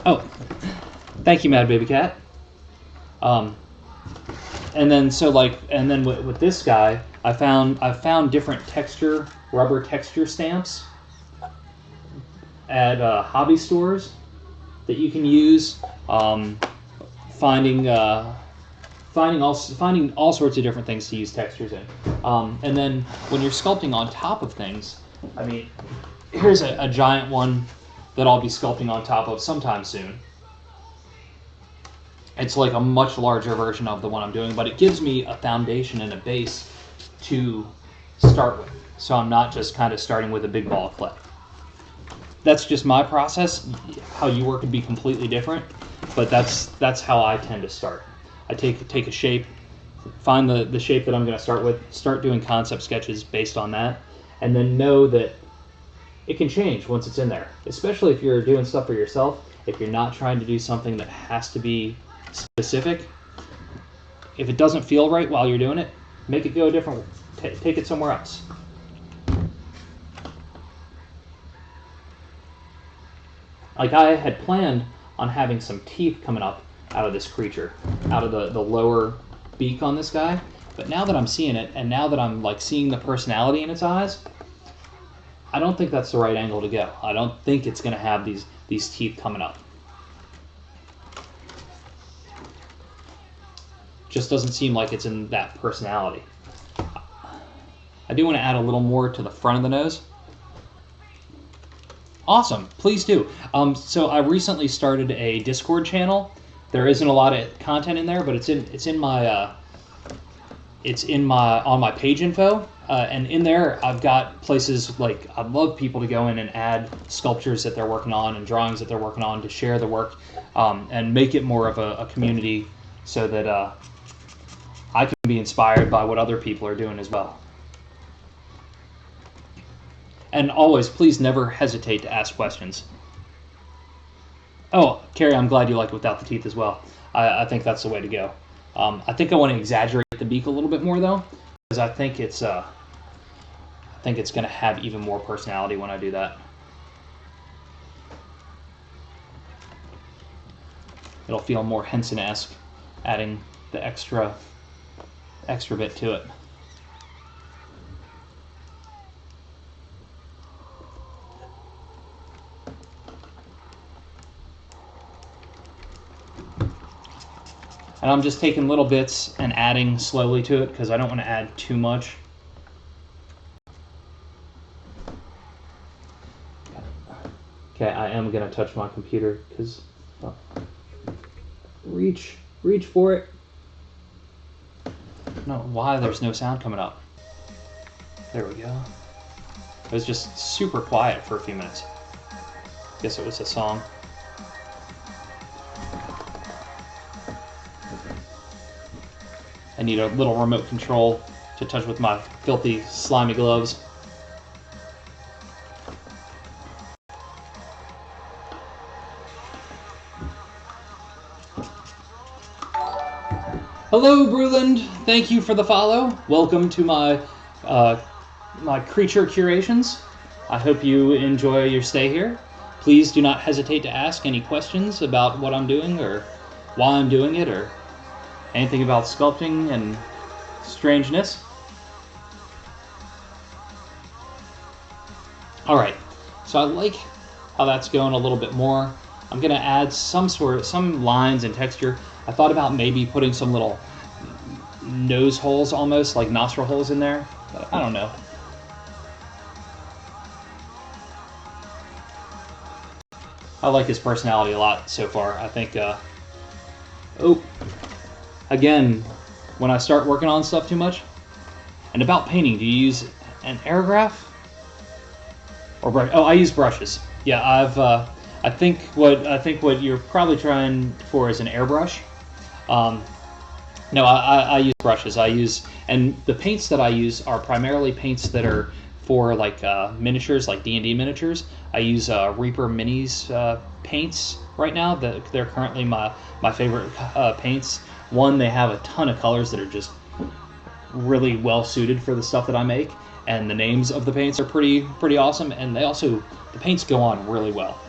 Oh, thank you, Mad Baby Cat. And then with this guy, I found different rubber texture stamps at hobby stores that you can use. Finding all sorts of different things to use textures in. And then when you're sculpting on top of things, I mean, here's a giant one that I'll be sculpting on top of sometime soon. It's like a much larger version of the one I'm doing, but it gives me a foundation and a base to start with. So I'm not just kind of starting with a big ball of clay. That's just my process. How you work would be completely different, but that's how I tend to start. I take a shape, find the shape that I'm going to start with, start doing concept sketches based on that, and then know that it can change once it's in there. Especially if you're doing stuff for yourself, if you're not trying to do something that has to be specific. If it doesn't feel right while you're doing it, make it go a different way. Take it somewhere else. Like I had planned on having some teeth coming up out of this creature, out of the lower beak on this guy. But now that I'm seeing it, and now that I'm like seeing the personality in its eyes, I don't think that's the right angle to go. I don't think it's going to have these teeth coming up. Just doesn't seem like it's in that personality. I do want to add a little more to the front of the nose. Awesome, please do. So I recently started a Discord channel. There isn't a lot of content in there, but it's on my page info, and in there I've got places like I'd love people to go in and add sculptures that they're working on and drawings that they're working on to share the work, and make it more of a community so that I can be inspired by what other people are doing as well. And always, please never hesitate to ask questions. Oh, Carrie, I'm glad you like without the teeth as well. I think that's the way to go. I think I want to exaggerate the beak a little bit more though, because I think it's going to have even more personality when I do that. It'll feel more Henson-esque, adding the extra bit to it. And I'm just taking little bits and adding slowly to it because I don't want to add too much. Okay, I am going to touch my computer because reach for it. I don't know why there's no sound coming up. There we go. It was just super quiet for a few minutes. Guess it was a song. I need a little remote control to touch with my filthy, slimy gloves. Hello, Bruland. Thank you for the follow. Welcome to my my creature curations. I hope you enjoy your stay here. Please do not hesitate to ask any questions about what I'm doing or why I'm doing it or anything about sculpting and strangeness. Alright, so I like how that's going a little bit more. I'm going to add some lines and texture. I thought about maybe putting some little nose holes almost, like nostril holes in there, but I don't know. I like his personality a lot so far. I think, again, when I start working on stuff too much, and about painting, do you use an airgraph or brush? Oh, I use brushes. Yeah, I think what you're probably trying for is an airbrush. No, I use brushes. And the paints that I use are primarily paints that are for like miniatures, like D&D miniatures. I use Reaper Minis paints right now. They're currently my favorite paints. One, they have a ton of colors that are just really well suited for the stuff that I make, and the names of the paints are pretty awesome, and the paints go on really well.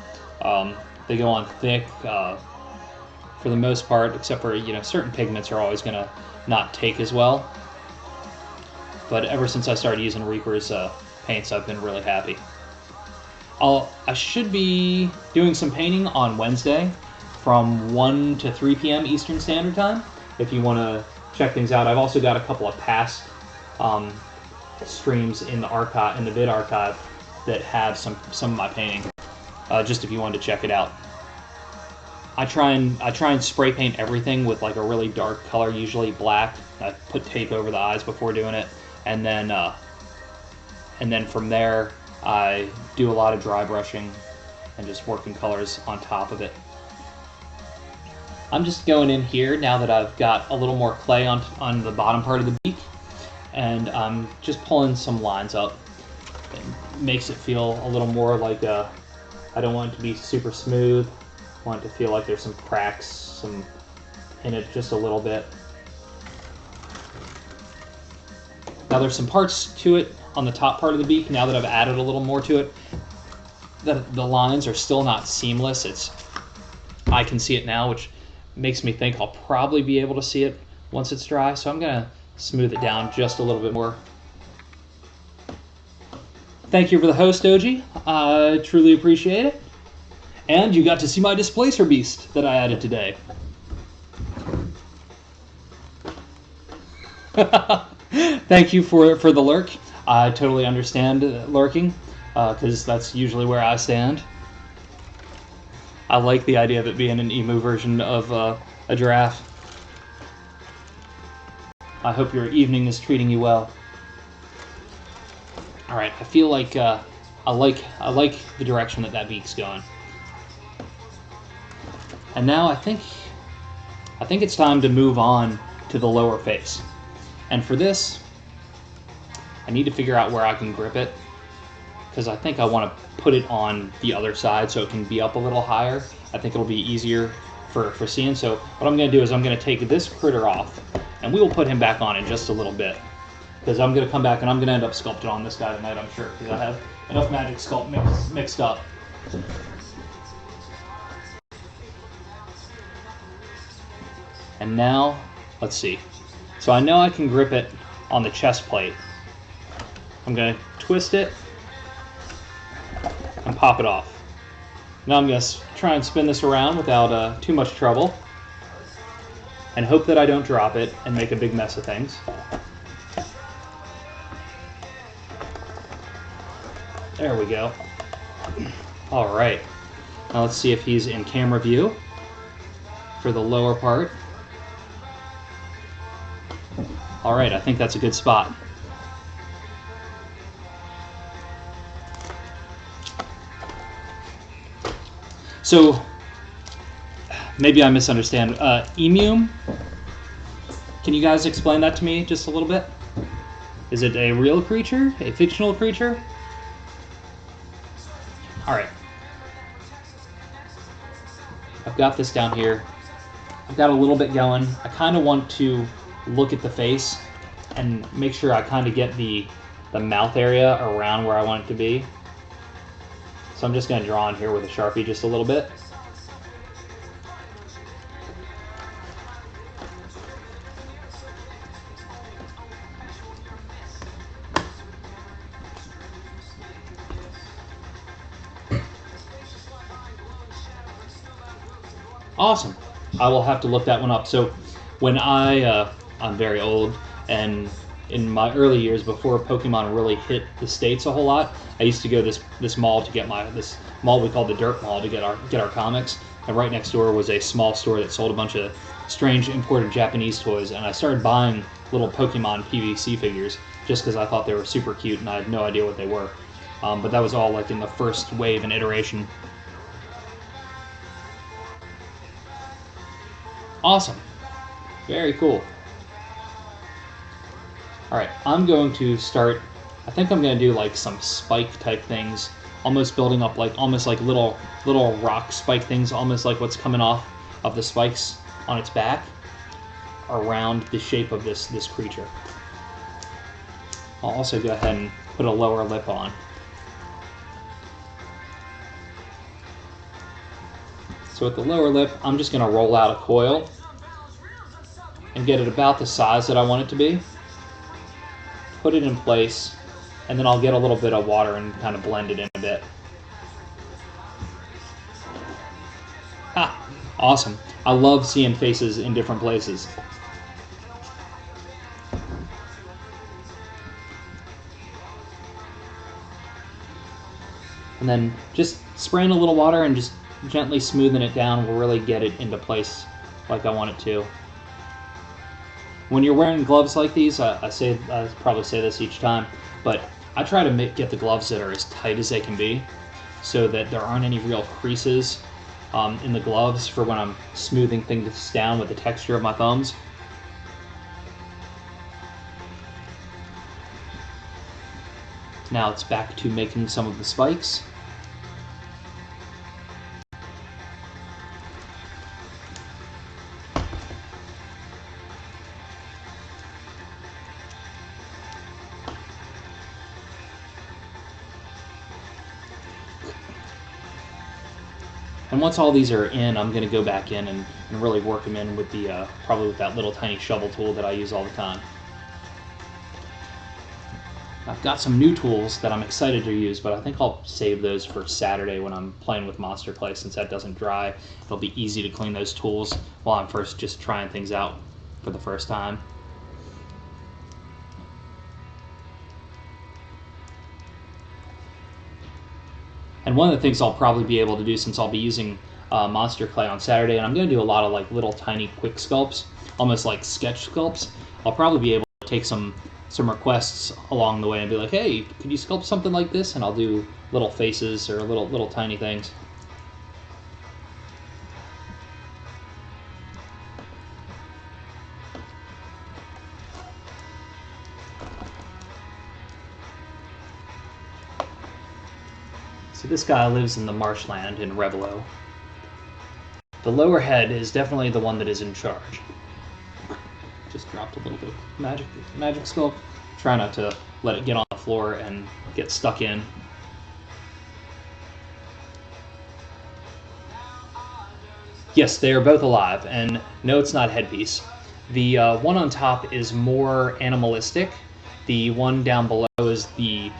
They go on thick for the most part, except for certain pigments are always gonna not take as well. But ever since I started using Reaper's paints, I've been really happy. I should be doing some painting on Wednesday from 1 to 3 p.m. Eastern Standard Time. If you want to check things out, I've also got a couple of past streams in the vid archive that have some of my painting. Just if you wanted to check it out. I try and spray paint everything with like a really dark color, usually black. I put tape over the eyes before doing it, and then from there I do a lot of dry brushing and just working colors on top of it. I'm just going in here now that I've got a little more clay on the bottom part of the beak, and I'm just pulling some lines up. It makes it feel a little more like I don't want it to be super smooth. I want it to feel like there's some cracks in it just a little bit. Now there's some parts to it on the top part of the beak, now that I've added a little more to it. The lines are still not seamless. I can see it now, which makes me think I'll probably be able to see it once it's dry, so I'm going to smooth it down just a little bit more. Thank you for the host, Oji. I truly appreciate it. And you got to see my displacer beast that I added today. Thank you for the lurk. I totally understand lurking, because that's usually where I stand. I like the idea of it being an emu version of a giraffe. I hope your evening is treating you well. All right, I feel like I like the direction that beak's going. And now I think it's time to move on to the lower face. And for this, I need to figure out where I can grip it, because I think I want to put it on the other side so it can be up a little higher. I think it'll be easier for seeing. So what I'm going to do is I'm going to take this critter off, and we will put him back on in just a little bit, because I'm going to come back and I'm going to end up sculpting on this guy tonight, I'm sure, because I have enough magic sculpt mixed up. And now, let's see. So I know I can grip it on the chest plate. I'm going to twist it and pop it off. Now I'm going to try and spin this around without too much trouble, and hope that I don't drop it and make a big mess of things. There we go. All right. Now let's see if he's in camera view for the lower part. All right, I think that's a good spot. So, maybe I misunderstand. Emu? Can you guys explain that to me just a little bit? Is it a real creature? A fictional creature? All right. I've got this down here. I've got a little bit going. I kind of want to look at the face and make sure I kind of get the mouth area around where I want it to be. So I'm just going to draw on here with a Sharpie just a little bit. Awesome. I will have to look that one up. So when I'm very old, and in my early years before Pokemon really hit the States a whole lot, I used to go this mall to get this mall we called the Dirt Mall to get our comics. And right next door was a small store that sold a bunch of strange imported Japanese toys, and I started buying little Pokemon PVC figures just because I thought they were super cute and I had no idea what they were. But that was all like in the first wave and iteration. Awesome. Very cool. Alright, I'm going to start, I think I'm going to do like some spike type things, almost building up like, almost like little rock spike things, almost like what's coming off of the spikes on its back, around the shape of this creature. I'll also go ahead and put a lower lip on. So with the lower lip, I'm just going to roll out a coil and get it about the size that I want it to be. Put it in place, and then I'll get a little bit of water and kind of blend it in a bit. Ha! Awesome. I love seeing faces in different places. And then just spraying a little water and just gently smoothing it down will really get it into place like I want it to. When you're wearing gloves like these, I probably say this each time, but I try to get the gloves that are as tight as they can be so that there aren't any real creases in the gloves for when I'm smoothing things down with the texture of my thumbs. Now it's back to making some of the spikes. And once all these are in, I'm going to go back in and really work them in with the probably with that little tiny shovel tool that I use all the time. I've got some new tools that I'm excited to use, but I think I'll save those for Saturday when I'm playing with monster clay, since that doesn't dry. It'll be easy to clean those tools while I'm first just trying things out for the first time. And one of the things I'll probably be able to do, since I'll be using monster clay on Saturday, and I'm going to do a lot of like little tiny quick sculpts, almost like sketch sculpts, I'll probably be able to take some requests along the way and be like, hey, could you sculpt something like this? And I'll do little faces or little tiny things. So this guy lives in the marshland in Revelo. The lower head is definitely the one that is in charge. Just dropped a little bit of magic sculpt. Try not to let it get on the floor and get stuck in. Yes, they are both alive, and no, it's not a headpiece. The one on top is more animalistic. The one down below is the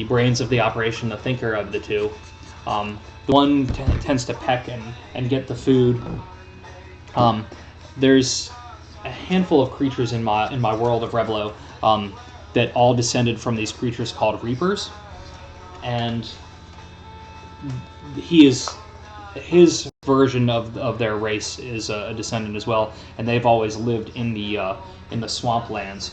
brains of the operation, the thinker of the two. The one tends to peck and get the food. There's a handful of creatures in my world of Revelo that all descended from these creatures called Reapers, and his version of their race is a descendant as well, and they've always lived in the swamplands.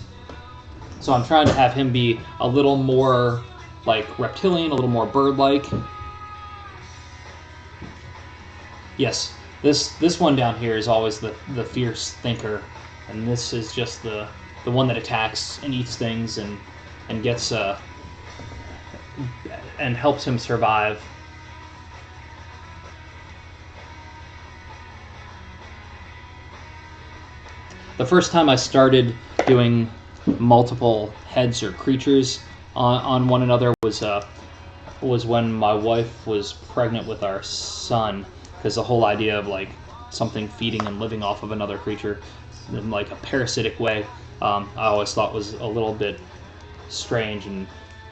So I'm trying to have him be a little more like reptilian, a little more bird-like. Yes, this one down here is always the fierce thinker, and this is just the one that attacks and eats things and gets and helps him survive. The first time I started doing multiple heads or creatures on one another was when my wife was pregnant with our son, because the whole idea of like something feeding and living off of another creature in like a parasitic way, I always thought was a little bit strange and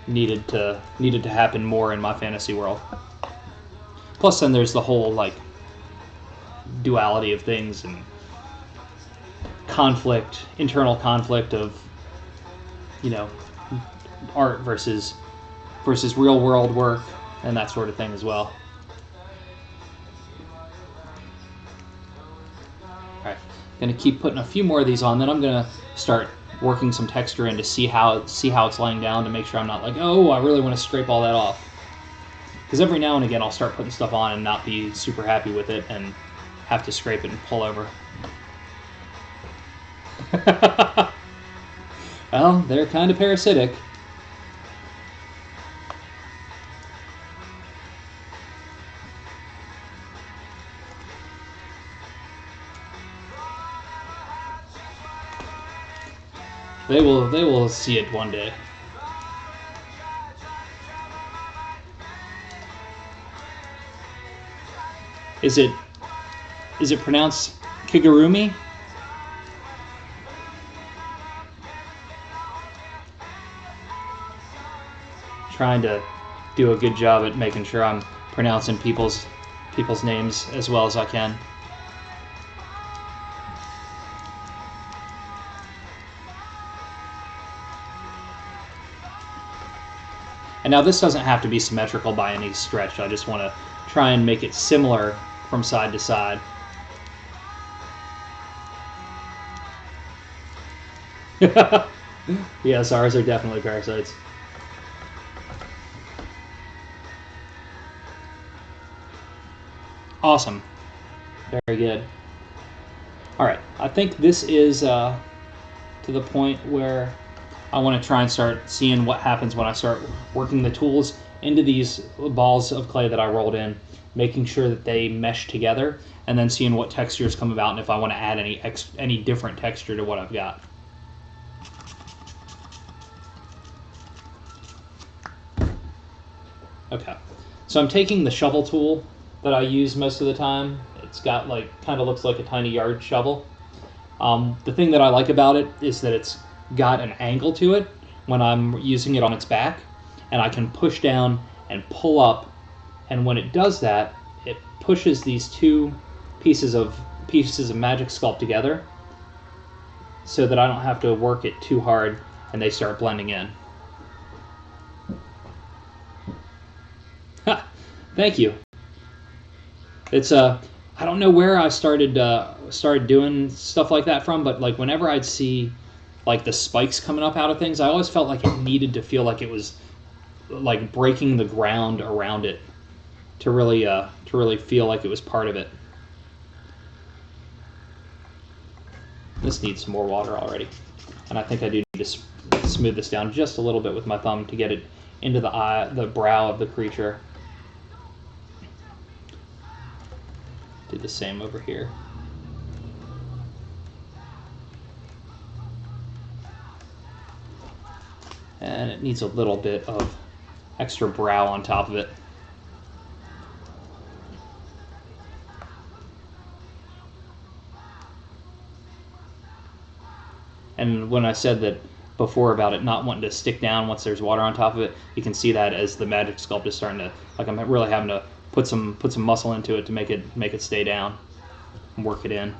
needed to happen more in my fantasy world. Plus then there's the whole like duality of things and conflict, internal conflict of, you know, art versus real world work and that sort of thing as well. Alright, gonna keep putting a few more of these on, then I'm gonna start working some texture in to see how it's laying down, to make sure I'm not like, oh, I really want to scrape all that off. Because every now and again I'll start putting stuff on and not be super happy with it and have to scrape it and pull over. Well, they're kind of parasitic. They will see it one day. Is it pronounced Kigurumi? Trying to do a good job at making sure I'm pronouncing people's names as well as I can. And now this doesn't have to be symmetrical by any stretch. I just want to try and make it similar from side to side. Yes, ours are definitely parasites. Awesome. Very good. All right, I think this is to the point where I want to try and start seeing what happens when I start working the tools into these balls of clay that I rolled in, making sure that they mesh together, and then seeing what textures come about and if I want to add any different texture to what I've got. Okay, so I'm taking the shovel tool that I use most of the time. It's got kind of looks like a tiny yard shovel. The thing that I like about it is that it's got an angle to it when I'm using it on its back, and I can push down and pull up, and when it does that, it pushes these two pieces of Magic Sculpt together so that I don't have to work it too hard and they start blending in. Ha! Thank you. It's I don't know where I started doing stuff like that from, but whenever I'd see the spikes coming up out of things, I always felt like it needed to feel like it was breaking the ground around it to really feel like it was part of it. This needs some more water already, and I think I do need to smooth this down just a little bit with my thumb to get it into the brow of the creature. Do the same over here. And it needs a little bit of extra brow on top of it. And when I said that before about it not wanting to stick down once there's water on top of it, you can see that as the Magic Sculpt is starting to, I'm really having to put some muscle into it to make it stay down and work it in.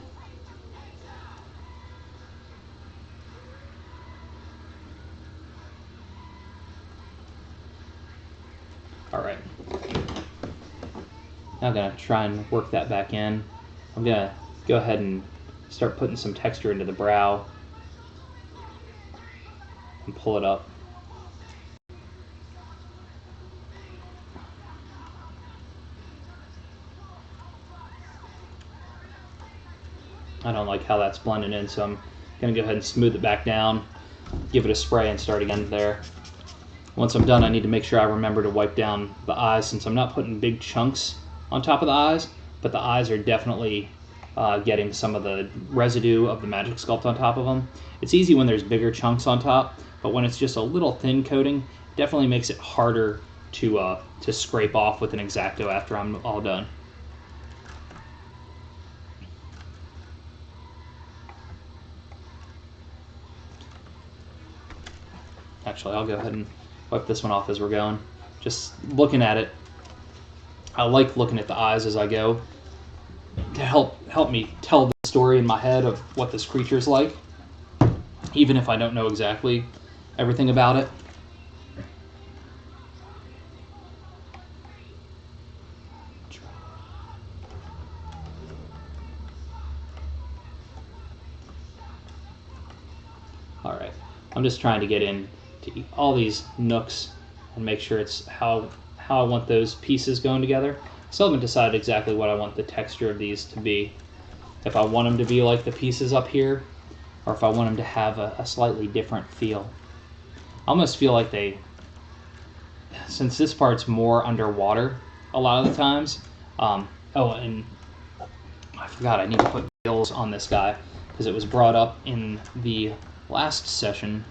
All right. Now I'm gonna try and work that back in. I'm gonna go ahead and start putting some texture into the brow and pull it up. I don't like how that's blending in, so I'm gonna go ahead and smooth it back down, give it a spray, and start again there. Once I'm done, I need to make sure I remember to wipe down the eyes, since I'm not putting big chunks on top of the eyes, but the eyes are definitely getting some of the residue of the Magic Sculpt on top of them. It's easy when there's bigger chunks on top, but when it's just a little thin coating, it definitely makes it harder to scrape off with an X-Acto after I'm all done. Actually, I'll go ahead and wipe this one off as we're going. Just looking at it, I like looking at the eyes as I go to help me tell the story in my head of what this creature's like, even if I don't know exactly everything about it. All right, I'm just trying to get in to all these nooks and make sure it's how I want those pieces going together. I still haven't decided exactly what I want the texture of these to be. If I want them to be like the pieces up here, or if I want them to have a slightly different feel. I almost feel like since this part's more underwater a lot of the times, oh, and I forgot I need to put gills on this guy, because it was brought up in the last session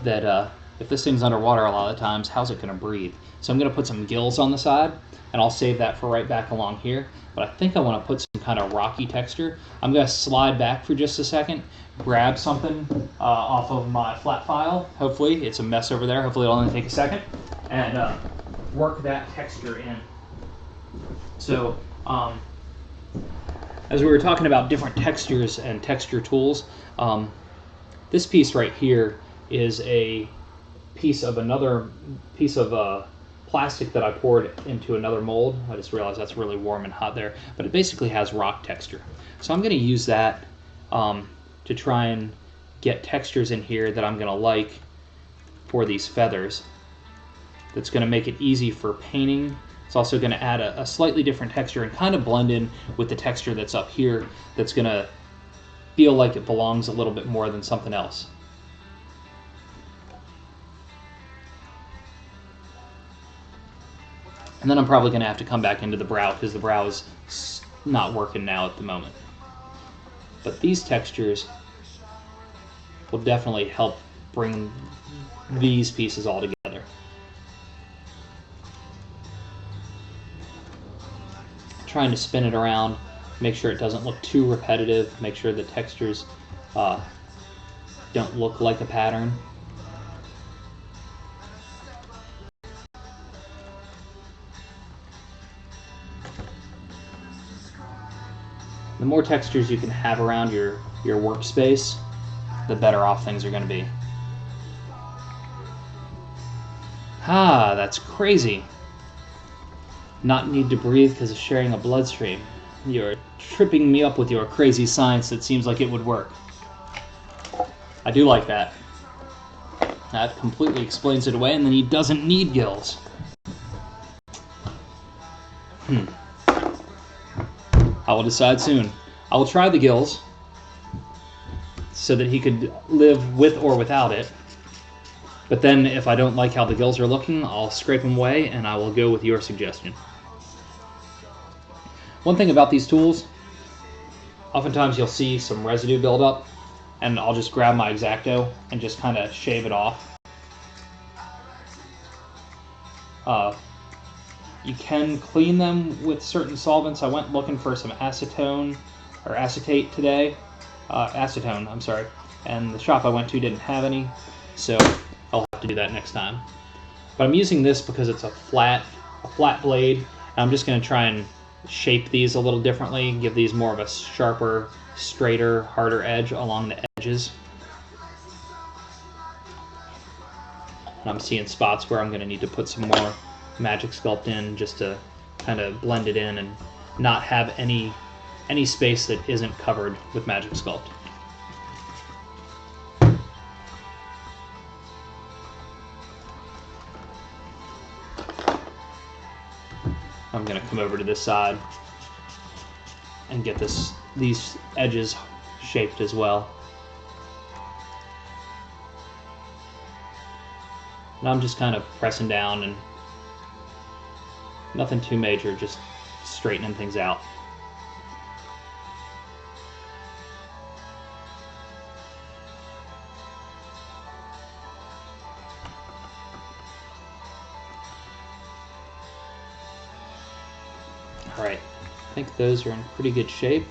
that if this thing's underwater a lot of the times, how's it going to breathe? So I'm going to put some gills on the side, and I'll save that for right back along here. But I think I want to put some kind of rocky texture. I'm going to slide back for just a second, grab something off of my flat file. Hopefully, it's a mess over there. Hopefully it'll only take a second. And work that texture in. So, as we were talking about different textures and texture tools, this piece right here is a piece of another piece of plastic that I poured into another mold. I just realized that's really warm and hot there, but it basically has rock texture. So I'm going to use that to try and get textures in here that I'm going to like for these feathers. That's going to make it easy for painting. It's also going to add a slightly different texture and kind of blend in with the texture that's up here, that's going to feel like it belongs a little bit more than something else. And then I'm probably going to have to come back into the brow because the brow is not working now at the moment. But these textures will definitely help bring these pieces all together. Trying to spin it around, make sure it doesn't look too repetitive, make sure the textures don't look like a pattern. The more textures you can have around your workspace, the better off things are going to be. Ah, that's crazy. Not need to breathe because of sharing a bloodstream. You're tripping me up with your crazy science that seems like it would work. I do like that. That completely explains it away, and then he doesn't need gills. I will decide soon. I will try the gills so that he could live with or without it. But then if I don't like how the gills are looking, I'll scrape them away and I will go with your suggestion. One thing about these tools, oftentimes you'll see some residue build up, and I'll just grab my X-Acto and just kind of shave it off. You can clean them with certain solvents. I went looking for some acetone or acetate today. Acetone, I'm sorry. And the shop I went to didn't have any, so I'll have to do that next time. But I'm using this because it's a flat blade, and I'm just going to try and shape these a little differently, give these more of a sharper, straighter, harder edge along the edges. And I'm seeing spots where I'm going to need to put some more Magic Sculpt in just to kind of blend it in and not have any space that isn't covered with Magic Sculpt. I'm going to come over to this side and get these edges shaped as well. And I'm just kind of pressing down, and nothing too major, just straightening things out. Alright, I think those are in pretty good shape.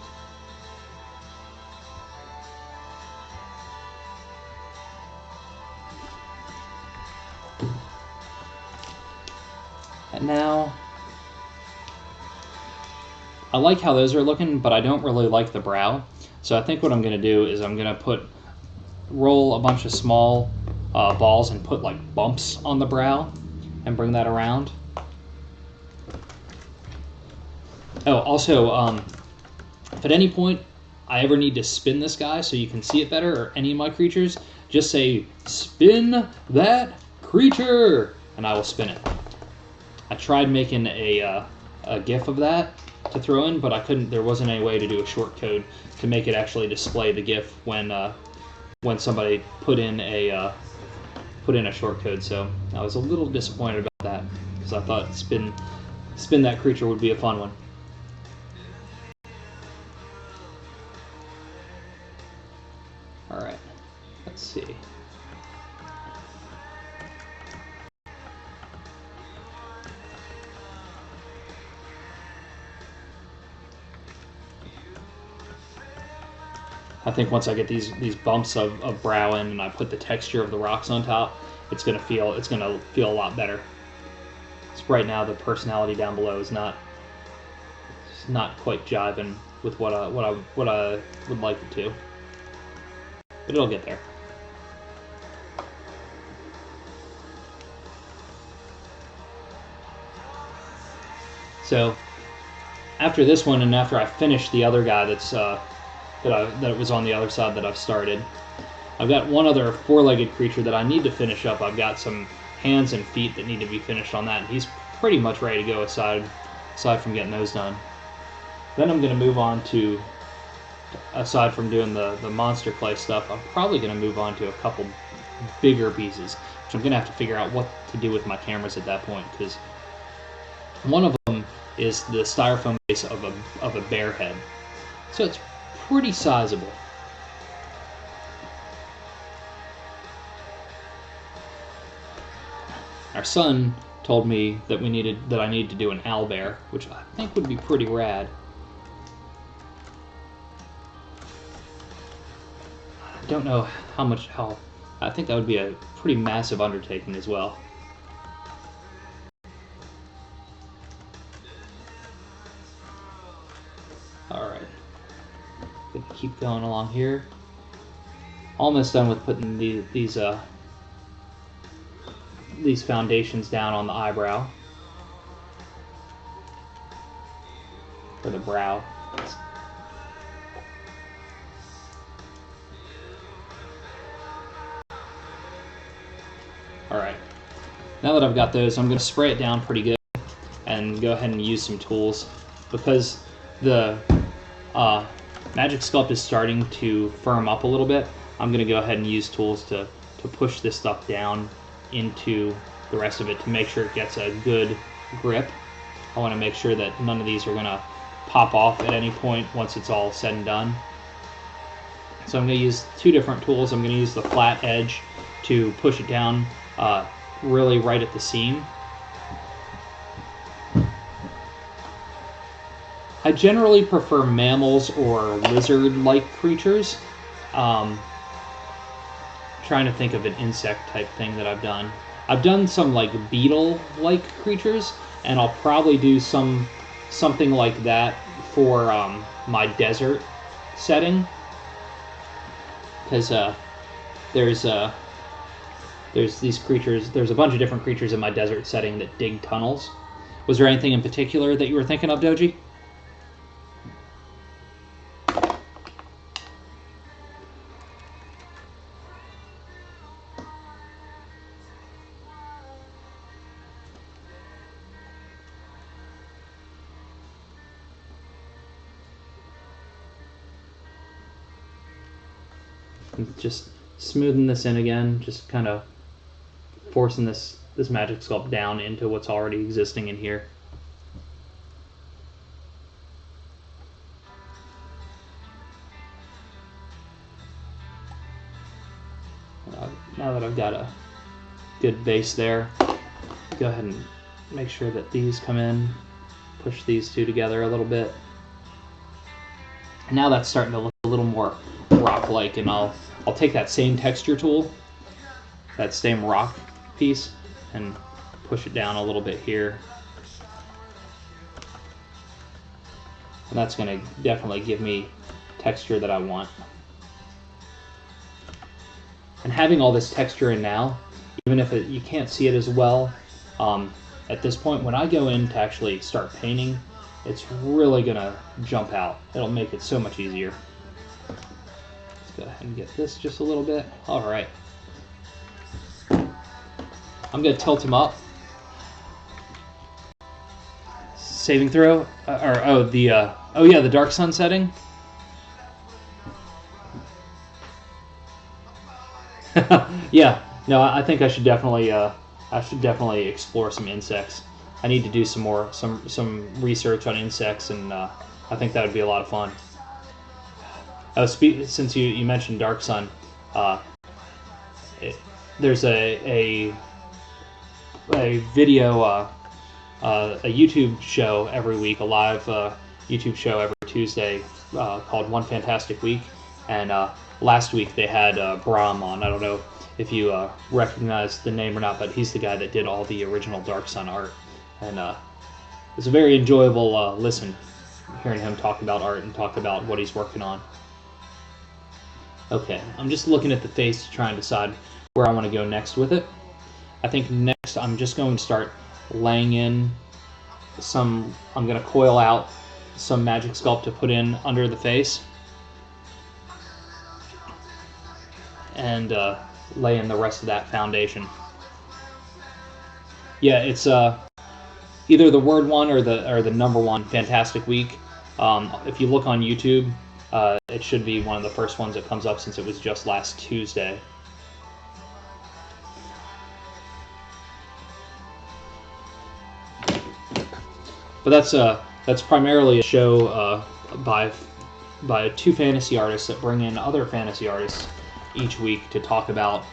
And now, I like how those are looking, but I don't really like the brow. So I think what I'm going to do is I'm going to roll a bunch of small balls and put like bumps on the brow and bring that around. Oh, also, if at any point I ever need to spin this guy so you can see it better, or any of my creatures, just say, "Spin that creature," and I will spin it. I tried making a GIF of that to throw in, but I couldn't. There wasn't any way to do a short code to make it actually display the GIF when somebody put in a short code. So I was a little disappointed about that because I thought spin that creature would be a fun one. All right, let's see. I think once I get these bumps of brow in and I put the texture of the rocks on top, it's gonna feel a lot better. So right now the personality down below is not quite jiving with what I would like it to, but it'll get there. So after this one, and after I finish the other guy that was on the other side that I've started, I've got one other four-legged creature that I need to finish up. I've got some hands and feet that need to be finished on that, and he's pretty much ready to go aside from getting those done. Then I'm going to move on to, aside from doing the monster clay stuff, I'm probably going to move on to a couple bigger pieces, which I'm going to have to figure out what to do with my cameras at that point, because one of them is the styrofoam base of a bear head. So it's pretty sizable. Our son told me that I needed to do an owlbear, which I think would be pretty rad. I don't know how I think that would be a pretty massive undertaking as well. Alright. Keep going along here. Almost done with putting these foundations down on the eyebrow. Or the brow. Alright. Now that I've got those, I'm going to spray it down pretty good and go ahead and use some tools. Because the Magic Sculpt is starting to firm up a little bit, I'm going to go ahead and use tools to push this stuff down into the rest of it to make sure it gets a good grip. I want to make sure that none of these are going to pop off at any point once it's all said and done. So I'm going to use two different tools. I'm going to use the flat edge to push it down really right at the seam. I generally prefer mammals or lizard-like creatures. Trying to think of an insect-type thing that I've done. I've done some like beetle-like creatures, and I'll probably do something like that for my desert setting. Because there's these creatures. There's a bunch of different creatures in my desert setting that dig tunnels. Was there anything in particular that you were thinking of, Doji? Just smoothing this in again, just kind of forcing this Magic Sculpt down into what's already existing in here. Now that I've got a good base there, go ahead and make sure that these come in, push these two together a little bit. And now that's starting to look a little more rock-like, and I'll take that same texture tool, that same rock piece, and push it down a little bit here. And that's going to definitely give me texture that I want. And having all this texture in now, even if you can't see it as well, at this point, when I go in to actually start painting, it's really going to jump out. It'll make it so much easier. Let's go ahead and get this just a little bit. All right. I'm going to tilt him up. Saving throw? Oh yeah, the dark sun setting. Yeah, no, I think I should definitely explore some insects. I need to do some research on insects, and I think that would be a lot of fun. Since you mentioned dark sun, there's a video, a YouTube show every week, a live YouTube show every Tuesday called One Fantastic Week, And last week they had Brahm on. I don't know if you recognize the name or not, but he's the guy that did all the original Dark Sun art. And it's a very enjoyable listen, hearing him talk about art and talk about what he's working on. Okay, I'm just looking at the face to try and decide where I want to go next with it. I think next I'm just going to start laying in some, I'm going to coil out some Magic Sculpt to put in under the face. And lay in the rest of that foundation. Yeah, it's either the word one or the number one fantastic week. If you look on YouTube, it should be one of the first ones that comes up since it was just last Tuesday. But that's primarily a show by two fantasy artists that bring in other fantasy artists each week to talk about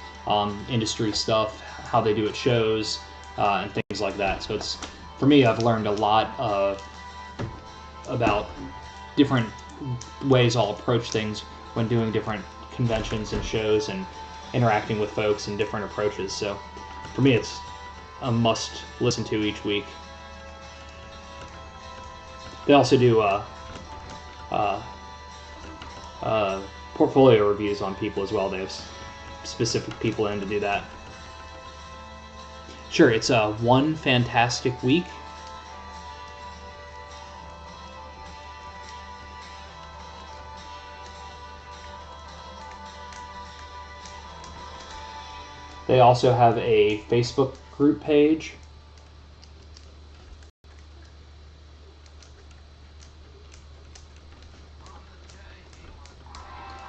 industry stuff, how they do at shows, and things like that. So it's, for me, I've learned a lot about different ways I'll approach things when doing different conventions and shows and interacting with folks and different approaches. So for me, it's a must listen to each week. They also do portfolio reviews on people as well. They have specific people in to do that. Sure, it's one fantastic week. They also have a Facebook group page.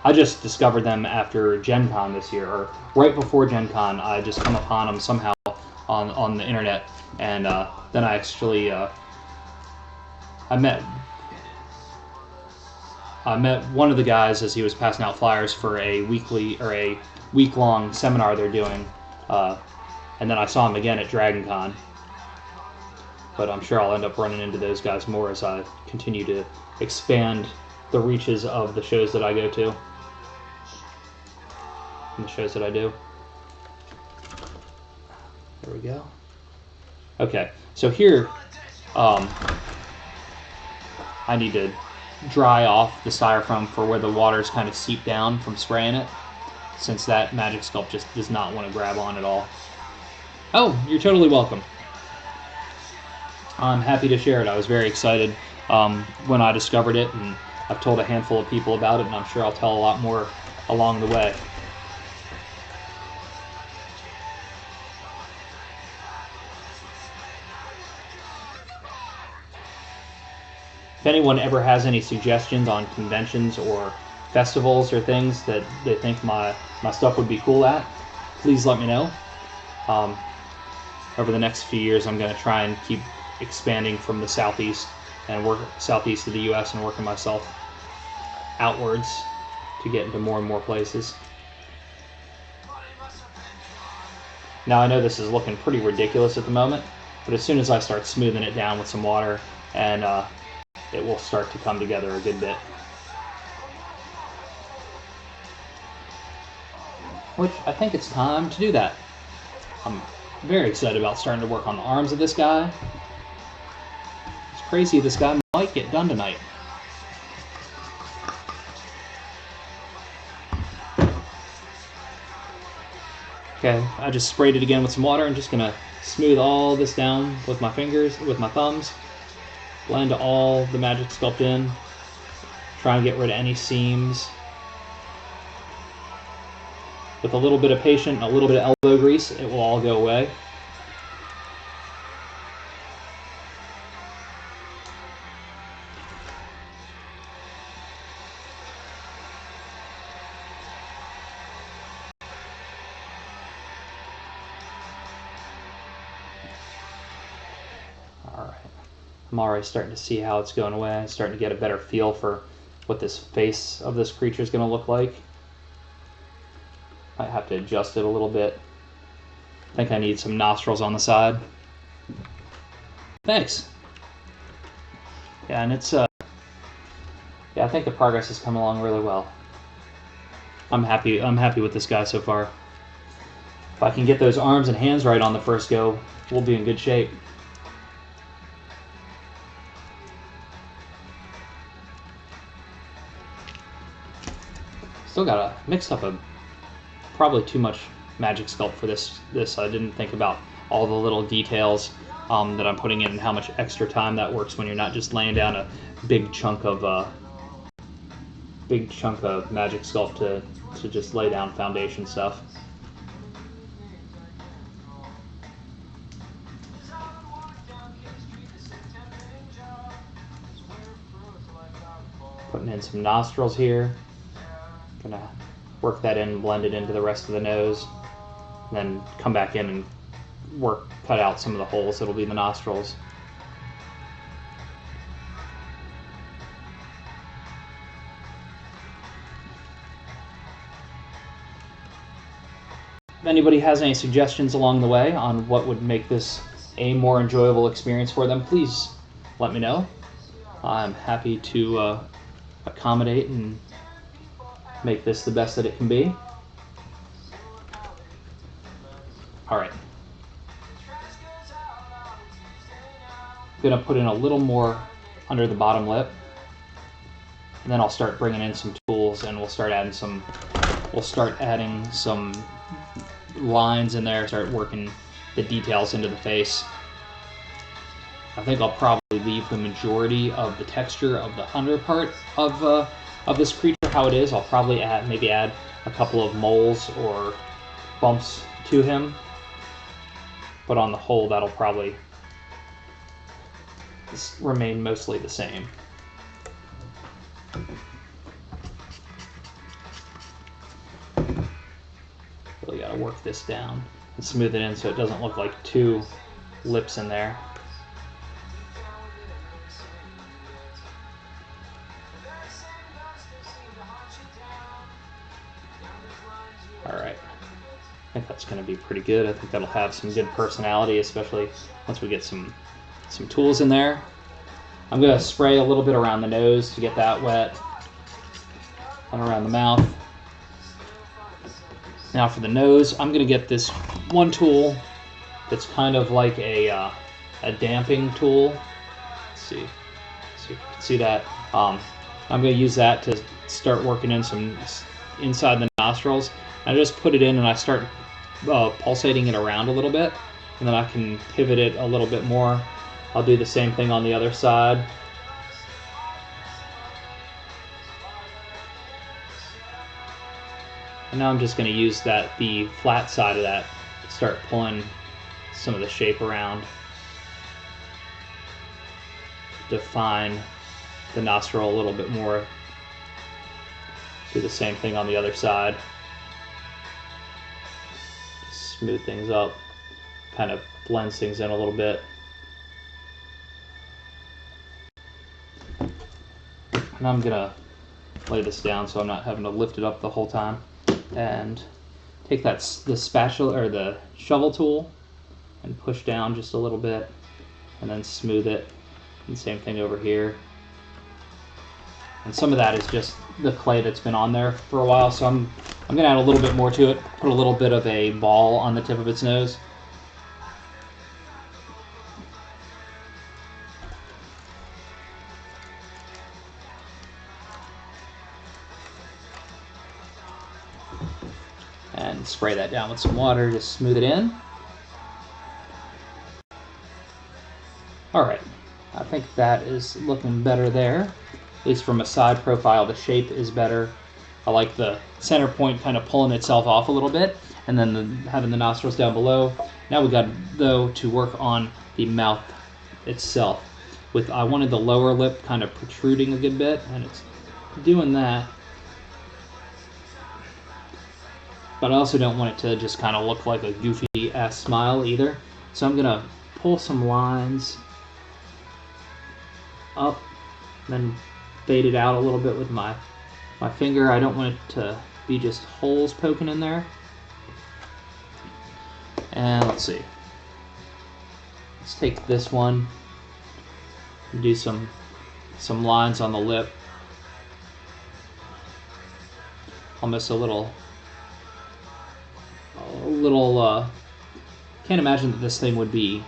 I just discovered them after Gen Con this year, or right before Gen Con. I just come upon them somehow on the internet, and then I actually I met one of the guys as he was passing out flyers for a week-long seminar they're doing, and then I saw him again at Dragon Con. But I'm sure I'll end up running into those guys more as I continue to expand the reaches of the shows that I go to. And the shows that I do. There we go. Okay, so here I need to dry off the styrofoam for where the water's kind of seeped down from spraying it, since that Magic Sculpt just does not want to grab on at all. Oh, you're totally welcome. I'm happy to share it. I was very excited when I discovered it, and I've told a handful of people about it, and I'm sure I'll tell a lot more along the way. If anyone ever has any suggestions on conventions or festivals or things that they think my stuff would be cool at, please let me know. Over the next few years, I'm going to try and keep expanding from the southeast and work southeast of the U.S. and working myself outwards to get into more and more places. Now I know this is looking pretty ridiculous at the moment, but as soon as I start smoothing it down with some water, and it will start to come together a good bit. Which I think it's time to do that. I'm very excited about starting to work on the arms of this guy. It's crazy this guy might get done tonight. Okay, I just sprayed it again with some water. I'm just gonna smooth all this down with my fingers, with my thumbs. Blend all the Magic Sculpt in. Try and get rid of any seams. With a little bit of patience and a little bit of elbow grease, it will all go away. I'm already starting to see how it's going away. I'm starting to get a better feel for what this face of this creature is going to look like. I have to adjust it a little bit. I think I need some nostrils on the side. Thanks. Yeah, and it's yeah, I think the progress has come along really well. I'm happy with this guy so far. If I can get those arms and hands right on the first go, we'll be in good shape. Still got mixed up probably too much magic sculpt for this. I didn't think about all the little details that I'm putting in and how much extra time that works when you're not just laying down a big chunk of magic sculpt to just lay down foundation stuff. Putting in some nostrils here. Gonna work that in, blend it into the rest of the nose, and then come back in and cut out some of the holes that'll be the nostrils. If anybody has any suggestions along the way on what would make this a more enjoyable experience for them, please let me know. I'm happy to accommodate and make this the best that it can be. All right. I'm gonna put in a little more under the bottom lip, and then I'll start bringing in some tools, and we'll start adding some lines in there, start working the details into the face. I think I'll probably leave the majority of the texture of the under part of this creature how it is. I'll probably maybe add a couple of moles or bumps to him, but on the whole that'll probably remain mostly the same. Really got to work this down and smooth it in so it doesn't look like two lips in there. Alright, I think that's going to be pretty good. I think that'll have some good personality, especially once we get some tools in there. I'm going to spray a little bit around the nose to get that wet, and around the mouth. Now for the nose, I'm going to get this one tool that's kind of like a damping tool. Let's see if you can see that. I'm going to use that to start working in some inside the nostrils. I just put it in and I start pulsating it around a little bit, and then I can pivot it a little bit more. I'll do the same thing on the other side. And now I'm just going to use the flat side of that to start pulling some of the shape around. Define the nostril a little bit more. Do the same thing on the other side. Smooth things up, kind of blends things in a little bit. And I'm gonna lay this down so I'm not having to lift it up the whole time. And take the spatula or the shovel tool and push down just a little bit, and then smooth it. And same thing over here. And some of that is just the clay that's been on there for a while, so I'm going to add a little bit more to it, put a little bit of a ball on the tip of its nose. And spray that down with some water to smooth it in. Alright, I think that is looking better there. At least from a side profile, the shape is better. I like the center point kind of pulling itself off a little bit, and then having the nostrils down below. Now we got, though, to work on the mouth itself. I wanted the lower lip kind of protruding a good bit, and it's doing that. But I also don't want it to just kind of look like a goofy-ass smile either. So I'm going to pull some lines up, then fade it out a little bit with my finger. I don't want it to be just holes poking in there. And let's see. Let's take this one and do some lines on the lip. almost a little, can't imagine that this thing would be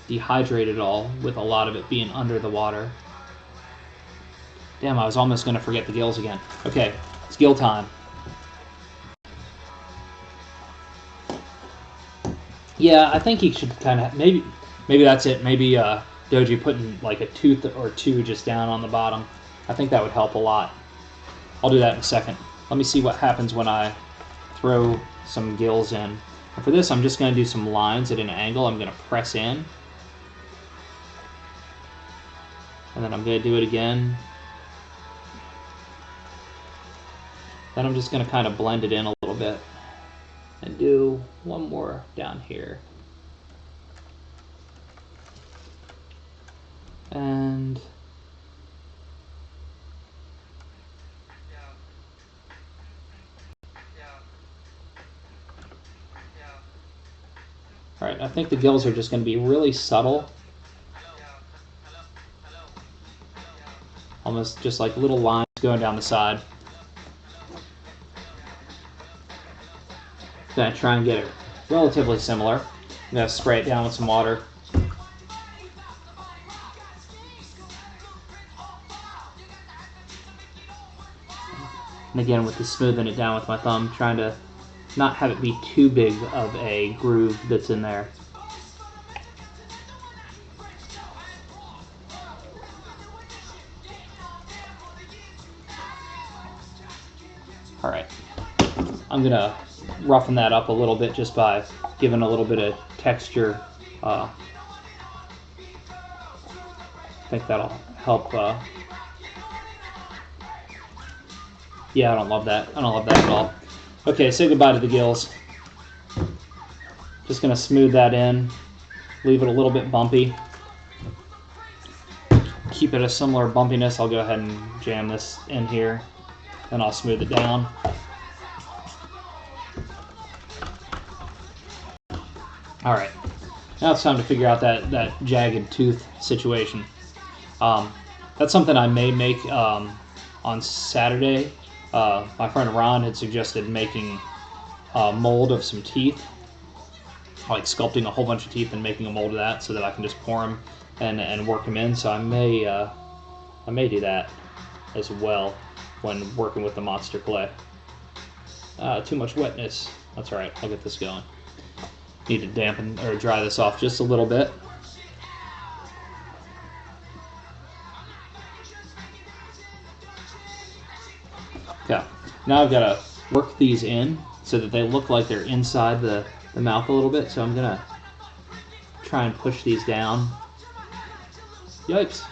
dehydrated at all with a lot of it being under the water. Damn, I was almost going to forget the gills again. Okay, it's gill time. Yeah, I think he should kind of, maybe that's it. Maybe Doji putting like a tooth or two just down on the bottom. I think that would help a lot. I'll do that in a second. Let me see what happens when I throw some gills in. And for this, I'm just going to do some lines at an angle. I'm going to press in. And then I'm going to do it again. Then I'm just going to kind of blend it in a little bit. And do one more down here. And all right, I think the gills are just going to be really subtle. Almost just like little lines going down the side. Gonna try and get it relatively similar. I'm gonna spray it down with some water. And again, with the smoothing it down with my thumb, trying to not have it be too big of a groove that's in there. All right, I'm gonna roughen that up a little bit just by giving a little bit of texture. I think that'll help. Yeah, I don't love that. I don't love that at all. Okay, say goodbye to the gills. Just gonna smooth that in, leave it a little bit bumpy. Keep it a similar bumpiness. I'll go ahead and jam this in here, then I'll smooth it down. All right, now it's time to figure out that jagged tooth situation. That's something I may make on Saturday. My friend Ron had suggested making a mold of some teeth, like sculpting a whole bunch of teeth and making a mold of that so that I can just pour them and work them in. So I may do that as well when working with the monster clay. Too much wetness. That's all right. I'll get this going. Need to dampen or dry this off just a little bit. Okay, now I've got to work these in so that they look like they're inside the mouth a little bit. So I'm gonna try and push these down. Yikes,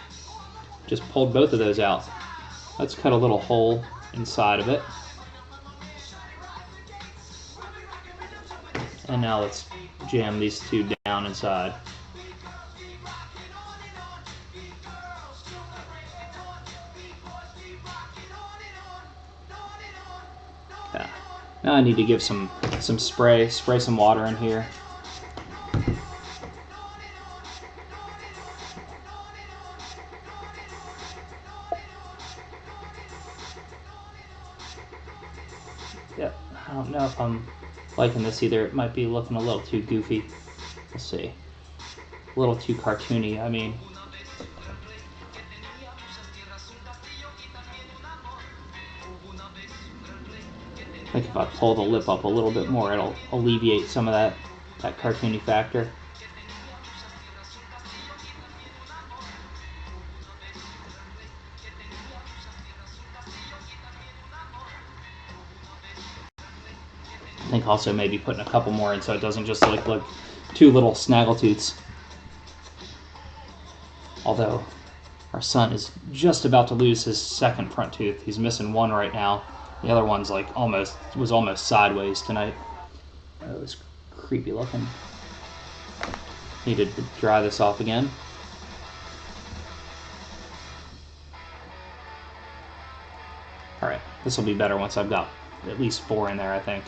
just pulled both of those out. Let's cut a little hole inside of it. And now let's jam these two down inside. Yeah. Now I need to give some spray some water in here. Yep, I don't know if I'm liking this either. It might be looking a little too goofy. Let's see. A little too cartoony, I mean. I think if I pull the lip up a little bit more, it'll alleviate some of that cartoony factor. I think also maybe putting a couple more in so it doesn't just look two little snaggletooths. Although our son is just about to lose his second front tooth. He's missing one right now. The other one's like almost sideways tonight. It was creepy looking. Needed to dry this off again. All right, this will be better once I've got at least 4 in there, I think.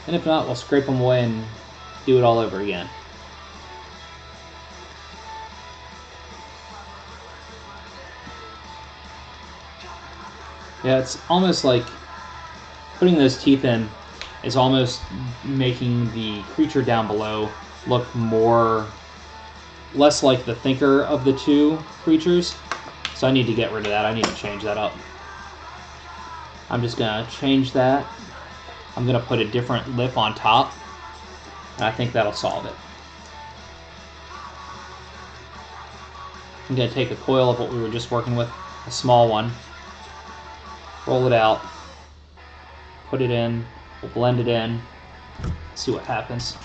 And if not, we'll scrape them away and do it all over again. Yeah, it's almost like putting those teeth in is almost making the creature down below look less like the thinker of the two creatures. So I need to get rid of that. I need to change that up. I'm just going to change that. I'm going to put a different lip on top, and I think that'll solve it. I'm going to take a coil of what we were just working with, a small one, roll it out, put it in, we'll blend it in, see what happens.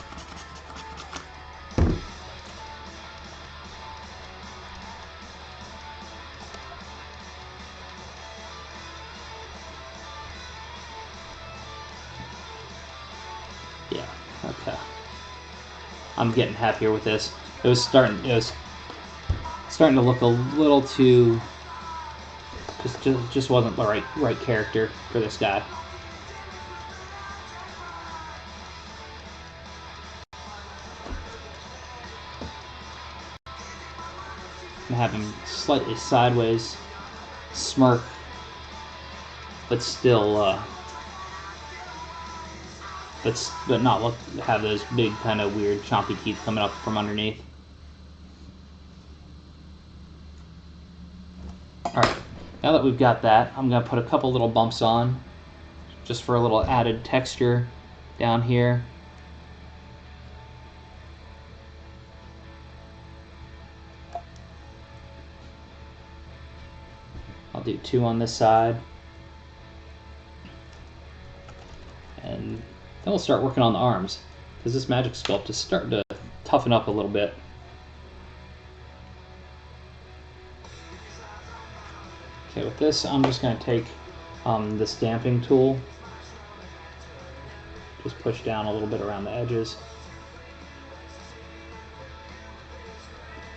Yeah, okay. I'm getting happier with this. It was starting to look a little too just wasn't the right character for this guy. And have him slightly sideways smirk, but still but not have those big kind of weird chompy teeth coming up from underneath. Alright, now that we've got that, I'm going to put a couple little bumps on, just for a little added texture down here. I'll do 2 on this side. And then we'll start working on the arms, because this magic sculpt is starting to toughen up a little bit. Okay, with this, I'm just going to take this damping tool, just push down a little bit around the edges,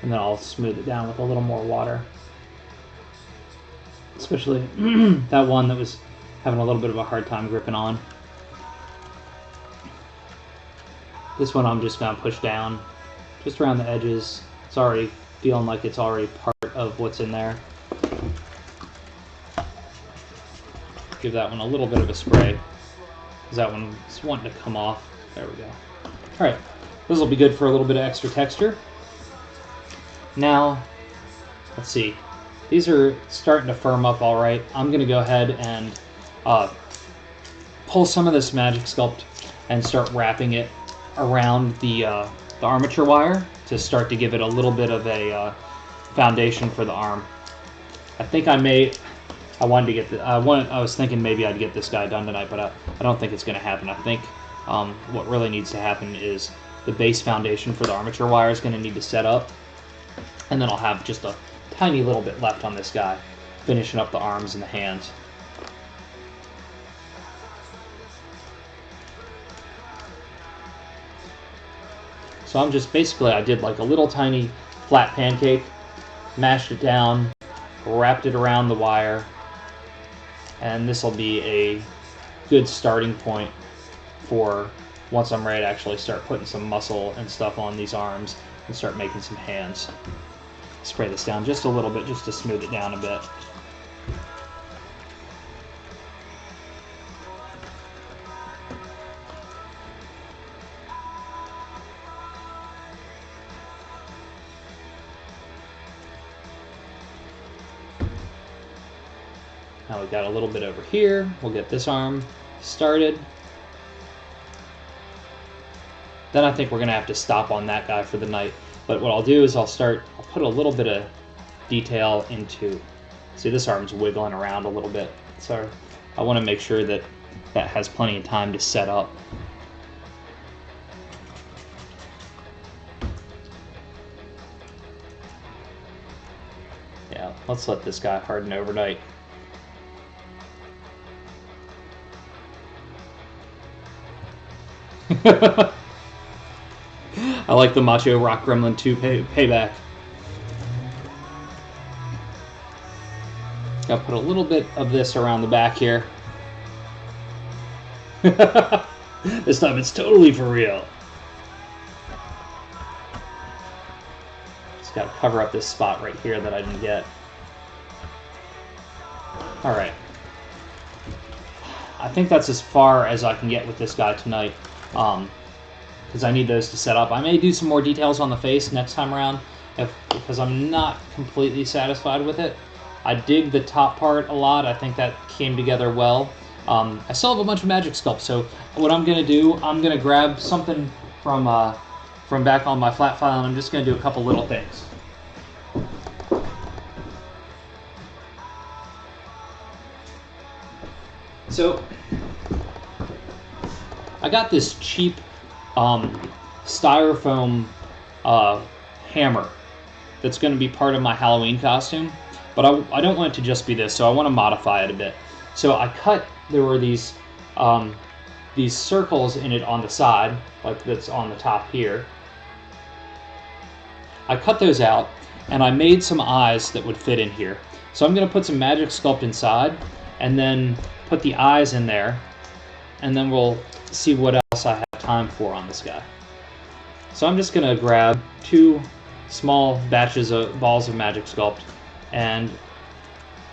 and then I'll smooth it down with a little more water. Especially that one that was having a little bit of a hard time gripping on. This one I'm just going to push down just around the edges. It's already feeling like it's already part of what's in there. Give that one a little bit of a spray, because that one's wanting to come off. There we go. Alright, this will be good for a little bit of extra texture. Now, let's see. These are starting to firm up all right. I'm going to go ahead and pull some of this magic sculpt and start wrapping it around the armature wire to start to give it a little bit of a foundation for the arm. I think I wanted to get I was thinking maybe I'd get this guy done tonight, but I don't think it's going to happen. I think what really needs to happen is the base foundation for the armature wire is going to need to set up, and then I'll have just a tiny little bit left on this guy, finishing up the arms and the hands. So I'm just basically, I did like a little tiny flat pancake, mashed it down, wrapped it around the wire, and this will be a good starting point for once I'm ready to actually start putting some muscle and stuff on these arms and start making some hands. Spray this down just a little bit just to smooth it down a bit. Now we've got a little bit over here. We'll get this arm started. Then I think we're going to have to stop on that guy for the night. But what I'll do is I'll put a little bit of detail into, see this arm's wiggling around a little bit. So I want to make sure that that has plenty of time to set up. Yeah, let's let this guy harden overnight. I like the Macho Rock Gremlin 2 payback. Gotta put a little bit of this around the back here. This time it's totally for real. Just gotta cover up this spot right here that I didn't get. Alright. I think that's as far as I can get with this guy tonight, because I need those to set up. I may do some more details on the face next time around, because I'm not completely satisfied with it. I dig the top part a lot. I think that came together well. I still have a bunch of Magic Sculpt, so what I'm going to do, I'm going to grab something from back on my flat file, and I'm just going to do a couple little things. So, I got this cheap styrofoam hammer that's going to be part of my Halloween costume, but I don't want it to just be this, so I want to modify it a bit. So there were these circles in it on the side, like that's on the top here. I cut those out, and I made some eyes that would fit in here. So I'm going to put some Magic Sculpt inside, and then put the eyes in there, and then we'll see what else I have time for on this guy. So I'm just going to grab 2 small batches of balls of Magic Sculpt, and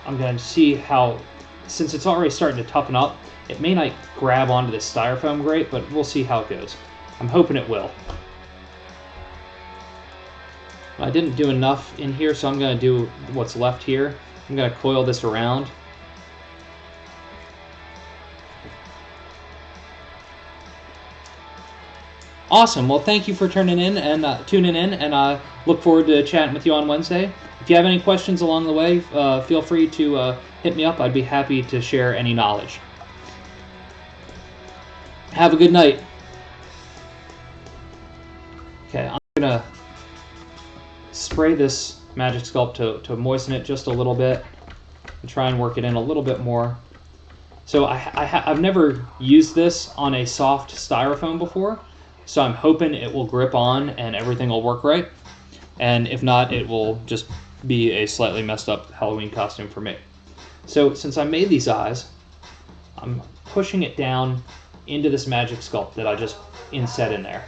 I'm going to see how, since it's already starting to toughen up, it may not grab onto this styrofoam great, but we'll see how it goes. I'm hoping it will. I didn't do enough in here, so I'm going to do what's left here. I'm going to coil this around. Awesome. Well, thank you for tuning in, and I look forward to chatting with you on Wednesday. If you have any questions along the way, feel free to hit me up. I'd be happy to share any knowledge. Have a good night. Okay, I'm going to spray this Magic Sculpt to moisten it just a little bit and try and work it in a little bit more. So I've never used this on a soft styrofoam before, so I'm hoping it will grip on and everything will work right. And if not, it will just be a slightly messed up Halloween costume for me. So since I made these eyes, I'm pushing it down into this Magic Sculpt that I just inset in there.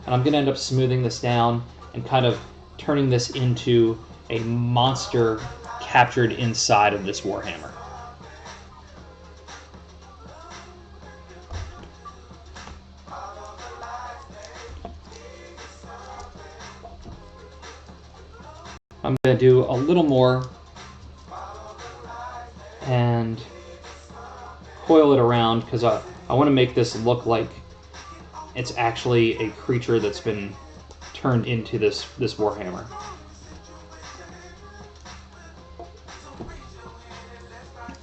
And I'm going to end up smoothing this down and kind of turning this into a monster captured inside of this Warhammer. I'm going to do a little more and coil it around because I want to make this look like it's actually a creature that's been turned into this Warhammer.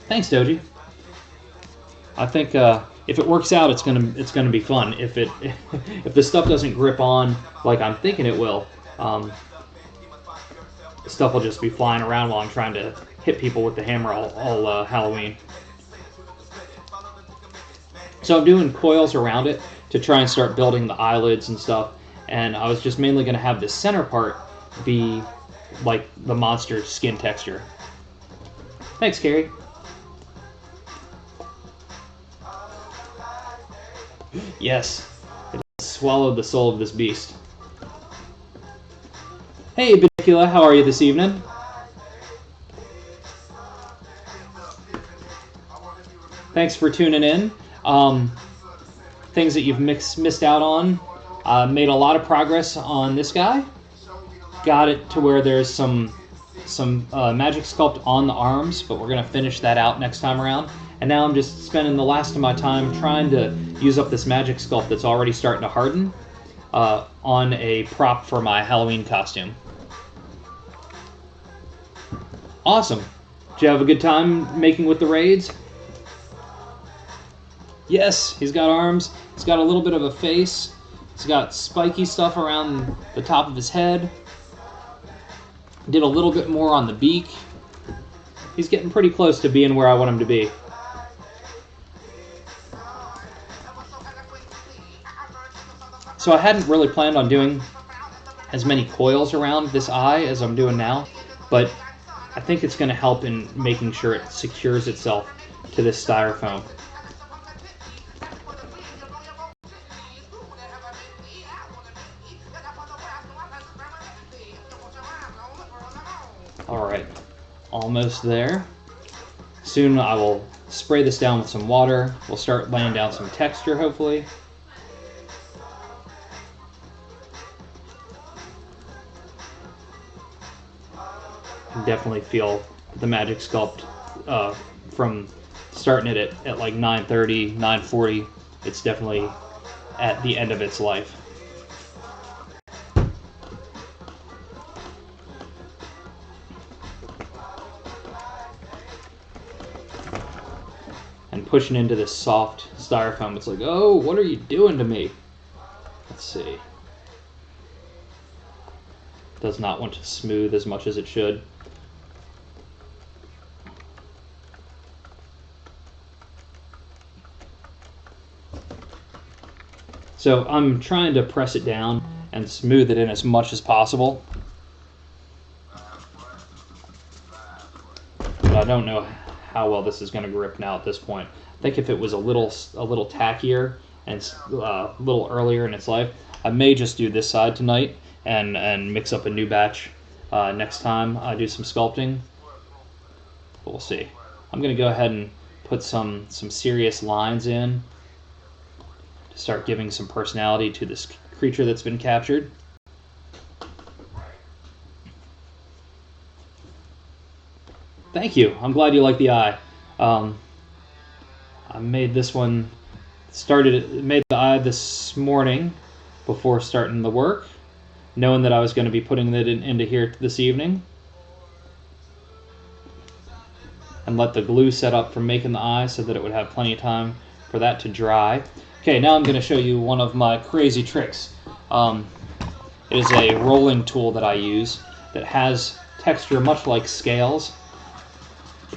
Thanks, Doji. I think if it works out, it's gonna be fun. If the stuff doesn't grip on like I'm thinking it will, stuff will just be flying around while I'm trying to hit people with the hammer all Halloween. So I'm doing coils around it to try and start building the eyelids and stuff, and I was just mainly going to have the center part be like the monster skin texture. Thanks, Carrie. Yes, it swallowed the soul of this beast. Hey, Benicula, how are you this evening? Thanks for tuning in. Things that you've missed out on. Made a lot of progress on this guy. Got it to where there's some Magic Sculpt on the arms, but we're going to finish that out next time around. And now I'm just spending the last of my time trying to use up this Magic Sculpt that's already starting to harden on a prop for my Halloween costume. Awesome. Did you have a good time making with the raids? Yes, he's got arms. He's got a little bit of a face. He's got spiky stuff around the top of his head. Did a little bit more on the beak. He's getting pretty close to being where I want him to be. So I hadn't really planned on doing as many coils around this eye as I'm doing now, but I think it's going to help in making sure it secures itself to this styrofoam. Alright, almost there. Soon I will spray this down with some water. We'll start laying down some texture, hopefully. You can definitely feel the Magic Sculpt from starting it at like 9:30, 9:40. It's definitely at the end of its life. And pushing into this soft styrofoam, it's like, oh, what are you doing to me? Let's see. Does not want to smooth as much as it should. So I'm trying to press it down and smooth it in as much as possible. But I don't know how well this is going to grip now at this point. I think if it was a little tackier and a little earlier in its life, I may just do this side tonight and mix up a new batch next time I do some sculpting. But we'll see. I'm going to go ahead and put some serious lines in to start giving some personality to this creature that's been captured. Thank you. I'm glad you like the eye. I made this one, made the eye this morning before starting the work, knowing that I was going to be putting it into here this evening. And let the glue set up for making the eye so that it would have plenty of time for that to dry. Okay, now I'm going to show you one of my crazy tricks. It is a rolling tool that I use that has texture much like scales.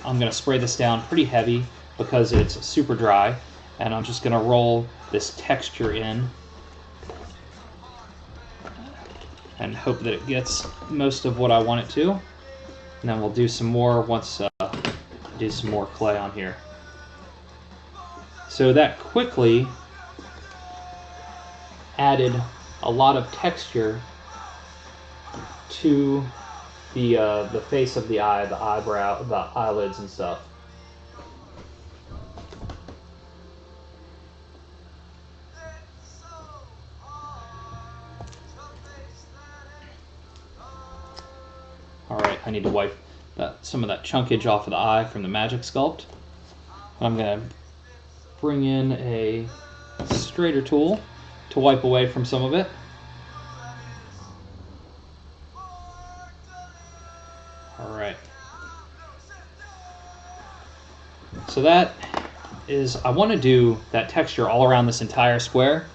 I'm going to spray this down pretty heavy because it's super dry, and I'm just going to roll this texture in and hope that it gets most of what I want it to. And then we'll do some more once do some more clay on here. So that quickly added a lot of texture to the face of the eye, the eyebrow, the eyelids and stuff. Alright, I need to wipe some of that chunkage off of the eye from the Magic Sculpt. I'm going to bring in a straighter tool to wipe away from some of it. Alright. So that is, I want to do that texture all around this entire square.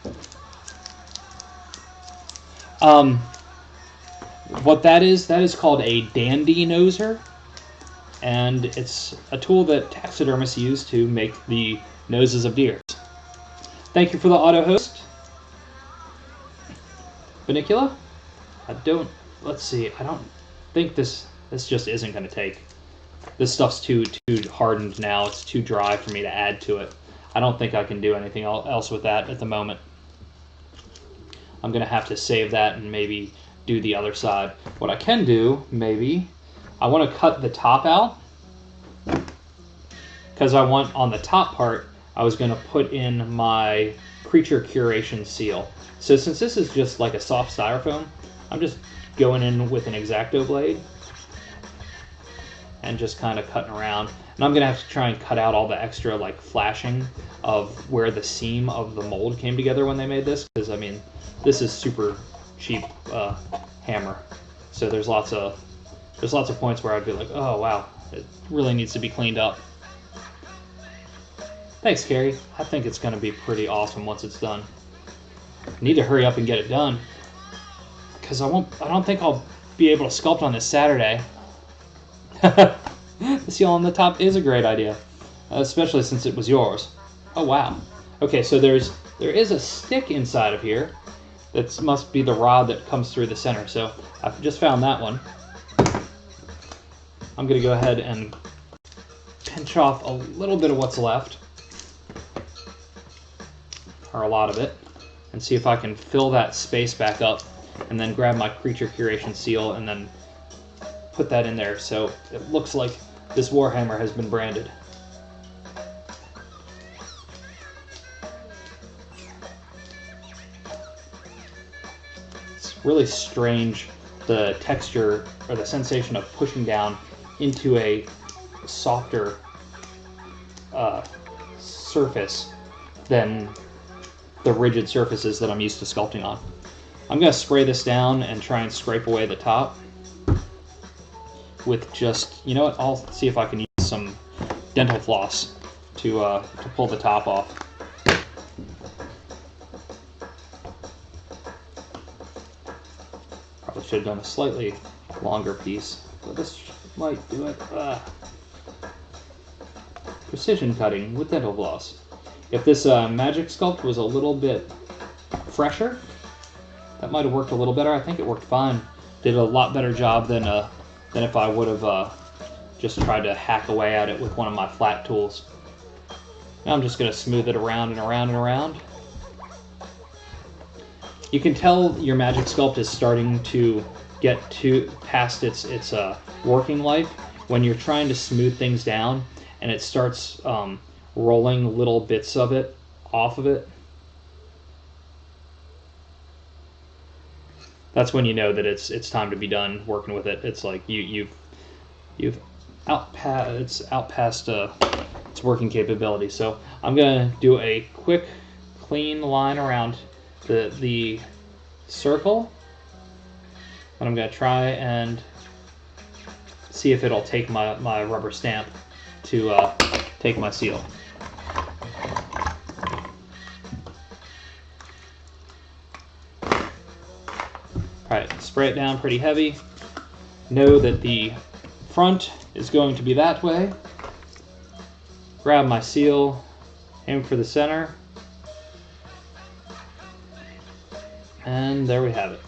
What that is called a dandy noser, and it's a tool that taxidermists use to make the noses of deer. Thank you for the auto host, Benicula. Let's see, I don't think this just isn't going to take. This stuff's too hardened now. It's too dry for me to add to it. I don't think I can do anything else with that at the moment. I'm going to have to save that and maybe do the other side. What I can do, maybe, I want to cut the top out, because I want on the top part, I was going to put in my creature curation seal. So since this is just like a soft styrofoam, I'm just going in with an X-Acto blade and just kind of cutting around. And I'm going to have to try and cut out all the extra like flashing of where the seam of the mold came together when they made this, because I mean, this is super cheap hammer. So there's lots of points where I'd be like, oh wow, it really needs to be cleaned up. Thanks, Carrie. I think it's going to be pretty awesome once it's done. I need to hurry up and get it done, because I don't think I'll be able to sculpt on this Saturday. The seal on the top is a great idea, especially since it was yours. Oh wow. Okay, so there is a stick inside of here. That must be the rod that comes through the center. So I've just found that one. I'm going to go ahead and pinch off a little bit of what's left, or a lot of it, and see if I can fill that space back up, and then grab my creature curation seal and then put that in there so it looks like this Warhammer has been branded. really strange, the texture or the sensation of pushing down into a softer surface than the rigid surfaces that I'm used to sculpting on. I'm going to spray this down and try and scrape away the top with just, you know what, I'll see if I can use some dental floss to pull the top off. Probably should have done a slightly longer piece, but this might do it. Precision cutting with dental floss. If this magic sculpt was a little bit fresher, that might have worked a little better. I think it worked fine. Did a lot better job than if I would have just tried to hack away at it with one of my flat tools. Now I'm just going to smooth it around and around and around. You can tell your magic sculpt is starting to get past its working life when you're trying to smooth things down and it starts rolling little bits of it off of it. That's when you know that it's time to be done working with it. It's like you've out past its working capability. So I'm gonna do a quick clean line around the circle, and I'm gonna try and see if it'll take my rubber stamp to take my seal. Alright, spray it down pretty heavy. Know that the front is going to be that way. Grab my seal, aim for the center, and there we have it.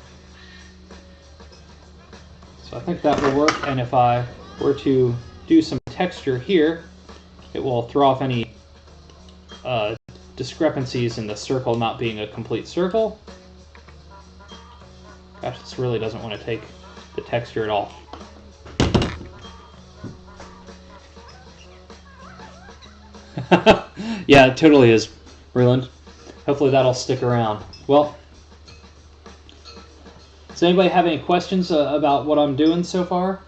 So I think that will work, and if I were to do some texture here, it will throw off any discrepancies in the circle not being a complete circle. Gosh, this really doesn't want to take the texture at all. Yeah, it totally is, Breland. Hopefully that'll stick around. Well, does anybody have any questions about what I'm doing so far?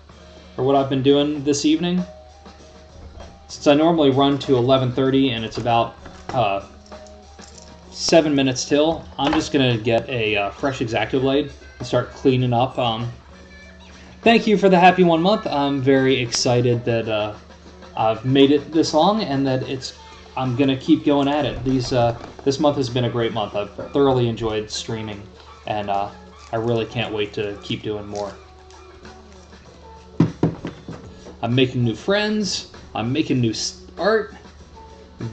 Or what I've been doing this evening? Since I normally run to 11:30 and it's about 7 minutes till, I'm just going to get a fresh X-Acto blade and start cleaning up. Thank you for the happy 1 month. I'm very excited that I've made it this long and that I'm going to keep going at it. This month has been a great month. I've thoroughly enjoyed streaming, and I really can't wait to keep doing more. I'm making new friends. I'm making new art.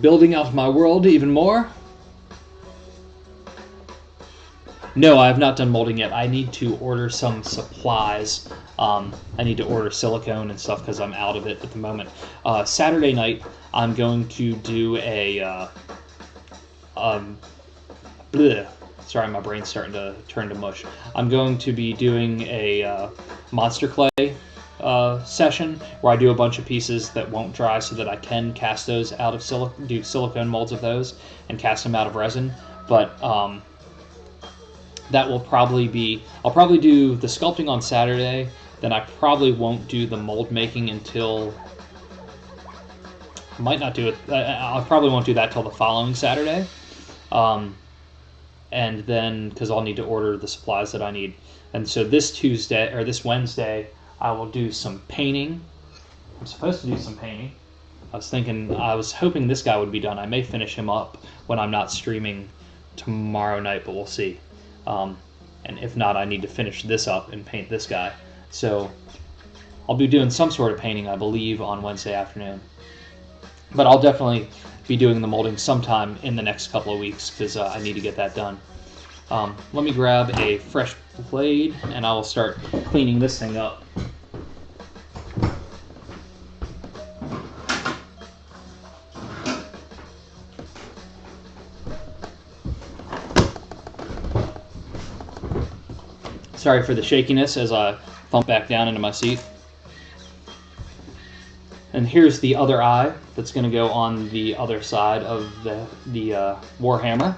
Building out my world even more. No, I have not done molding yet. I need to order some supplies. I need to order silicone and stuff because I'm out of it at the moment. Saturday night, I'm going to do a... sorry, my brain's starting to turn to mush. I'm going to be doing a monster clay session where I do a bunch of pieces that won't dry so that I can cast those out of do silicone molds of those and cast them out of resin. But that will probably be, I'll probably do the sculpting on Saturday, then I probably won't do the mold making until, I might not do it, I probably won't do that till the following Saturday. And then, because I'll need to order the supplies that I need. And so this Tuesday, or this Wednesday, I will do some painting. I'm supposed to do some painting. I was hoping this guy would be done. I may finish him up when I'm not streaming tomorrow night, but we'll see. And if not, I need to finish this up and paint this guy. So I'll be doing some sort of painting, I believe, on Wednesday afternoon. But I'll definitely be doing the molding sometime in the next couple of weeks because I need to get that done. Let me grab a fresh blade and I will start cleaning this thing up. Sorry for the shakiness as I thump back down into my seat. And here's the other eye that's going to go on the other side of the Warhammer.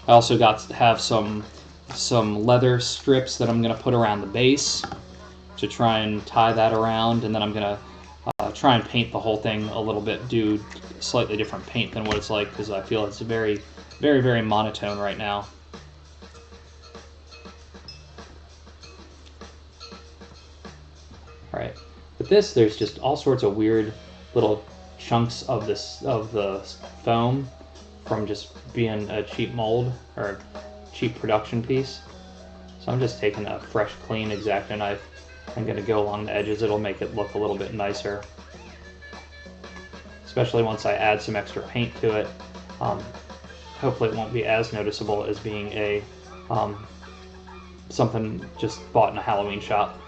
I also have some leather strips that I'm going to put around the base to try and tie that around, and then I'm going to try and paint the whole thing a little bit, do slightly different paint than what it's like, because I feel it's very, very, very monotone right now. All right, with this, there's just all sorts of weird little chunks of the foam from just being a cheap mold or cheap production piece. So I'm just taking a fresh, clean X-Acto knife. I'm going to go along the edges. It'll make it look a little bit nicer, especially once I add some extra paint to it. Hopefully it won't be as noticeable as being a something just bought in a Halloween shop.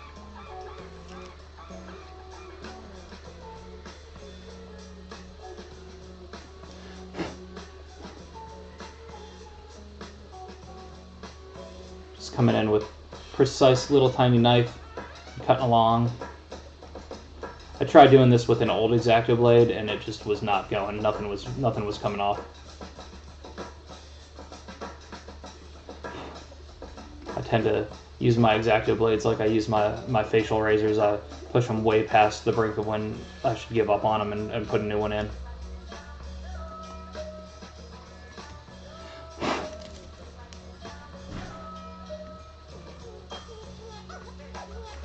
Just coming in with precise little tiny knife, cutting along. I tried doing this with an old X-Acto blade and it just was not going. Nothing was coming off. I tend to use my X-Acto blades like I use my facial razors. I push them way past the brink of when I should give up on them and put a new one in.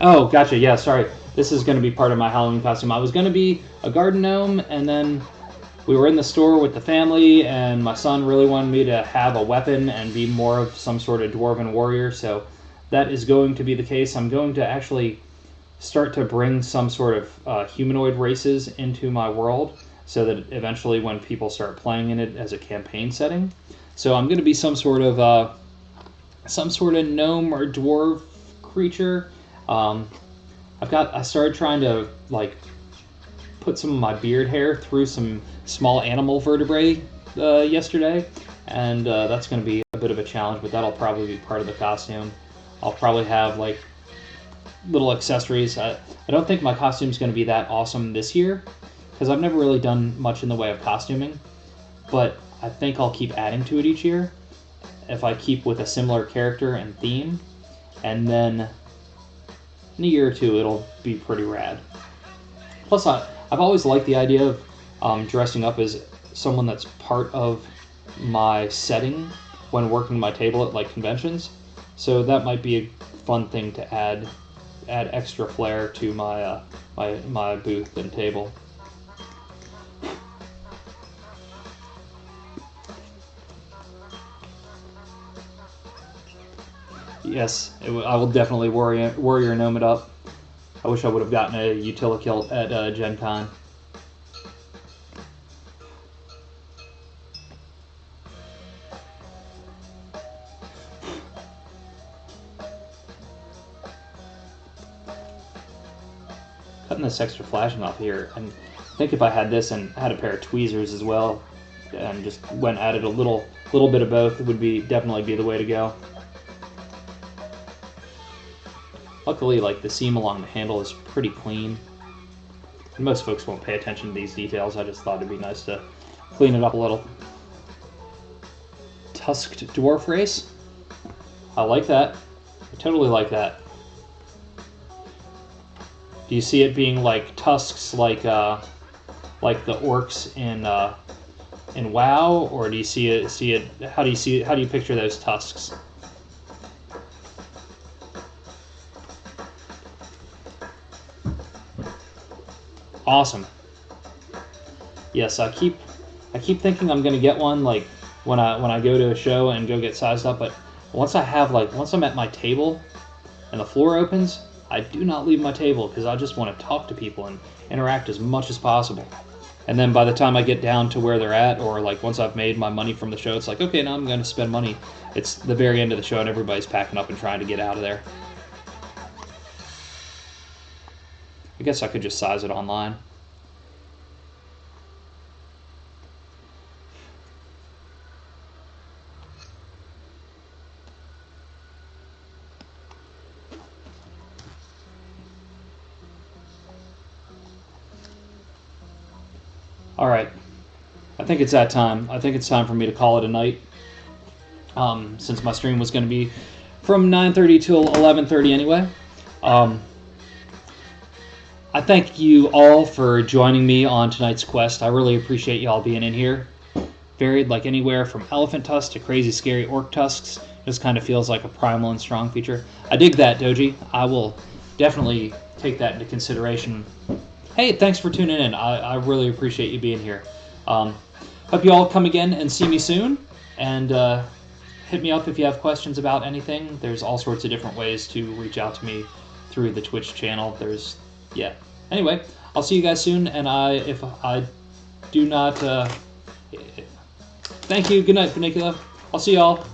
Oh, gotcha. Yeah, sorry. This is going to be part of my Halloween costume. I was going to be a garden gnome, and then we were in the store with the family, and my son really wanted me to have a weapon and be more of some sort of dwarven warrior, so that is going to be the case. I'm going to actually start to bring some sort of humanoid races into my world, so that eventually when people start playing in it as a campaign setting. So I'm going to be some sort of gnome or dwarf creature. I started trying to like put some of my beard hair through some small animal vertebrae yesterday, and that's going to be a bit of a challenge, but that'll probably be part of the costume. I'll probably have like little accessories. I don't think my costume's going to be that awesome this year, because I've never really done much in the way of costuming, but I think I'll keep adding to it each year if I keep with a similar character and theme, and then in a year or two it'll be pretty rad. Plus I've always liked the idea of dressing up as someone that's part of my setting when working my table at like conventions, so that might be a fun thing to add extra flair to my my booth and table. Yes, I will definitely warrior gnome it up. I wish I would have gotten a Utilikilt at Gen Con. Cutting this extra flashing off here, and I think if I had this and had a pair of tweezers as well, and just added a little bit of both, it would definitely be the way to go. Luckily, like, the seam along the handle is pretty clean. And most folks won't pay attention to these details. I just thought it'd be nice to clean it up a little. Tusked dwarf race. I like that. I totally like that. Do you see it being like tusks, like the orcs in WoW, or do you see it? How do you picture those tusks? Awesome. Yes, I keep thinking I'm gonna get one like when I go to a show and go get sized up, but once I'm at my table and the floor opens, I do not leave my table because I just want to talk to people and interact as much as possible. And then by the time I get down to where they're at, or like once I've made my money from the show, it's like, okay, now I'm gonna spend money. It's the very end of the show and everybody's packing up and trying to get out of there. I guess I could just size it online. All right, I think it's that time. I think it's time for me to call it a night. since my stream was going to be from 9:30 till 11:30 anyway. I thank you all for joining me on tonight's quest. I really appreciate y'all being in here. Varied like anywhere from elephant tusks to crazy scary orc tusks. Just kind of feels like a primal and strong feature. I dig that, Doji. I will definitely take that into consideration. Hey, thanks for tuning in. I really appreciate you being here. Hope you all come again and see me soon. And hit me up if you have questions about anything. There's all sorts of different ways to reach out to me through the Twitch channel. Yeah. Anyway, I'll see you guys soon, and if I do not... thank you. Good night, Funicula. I'll see y'all.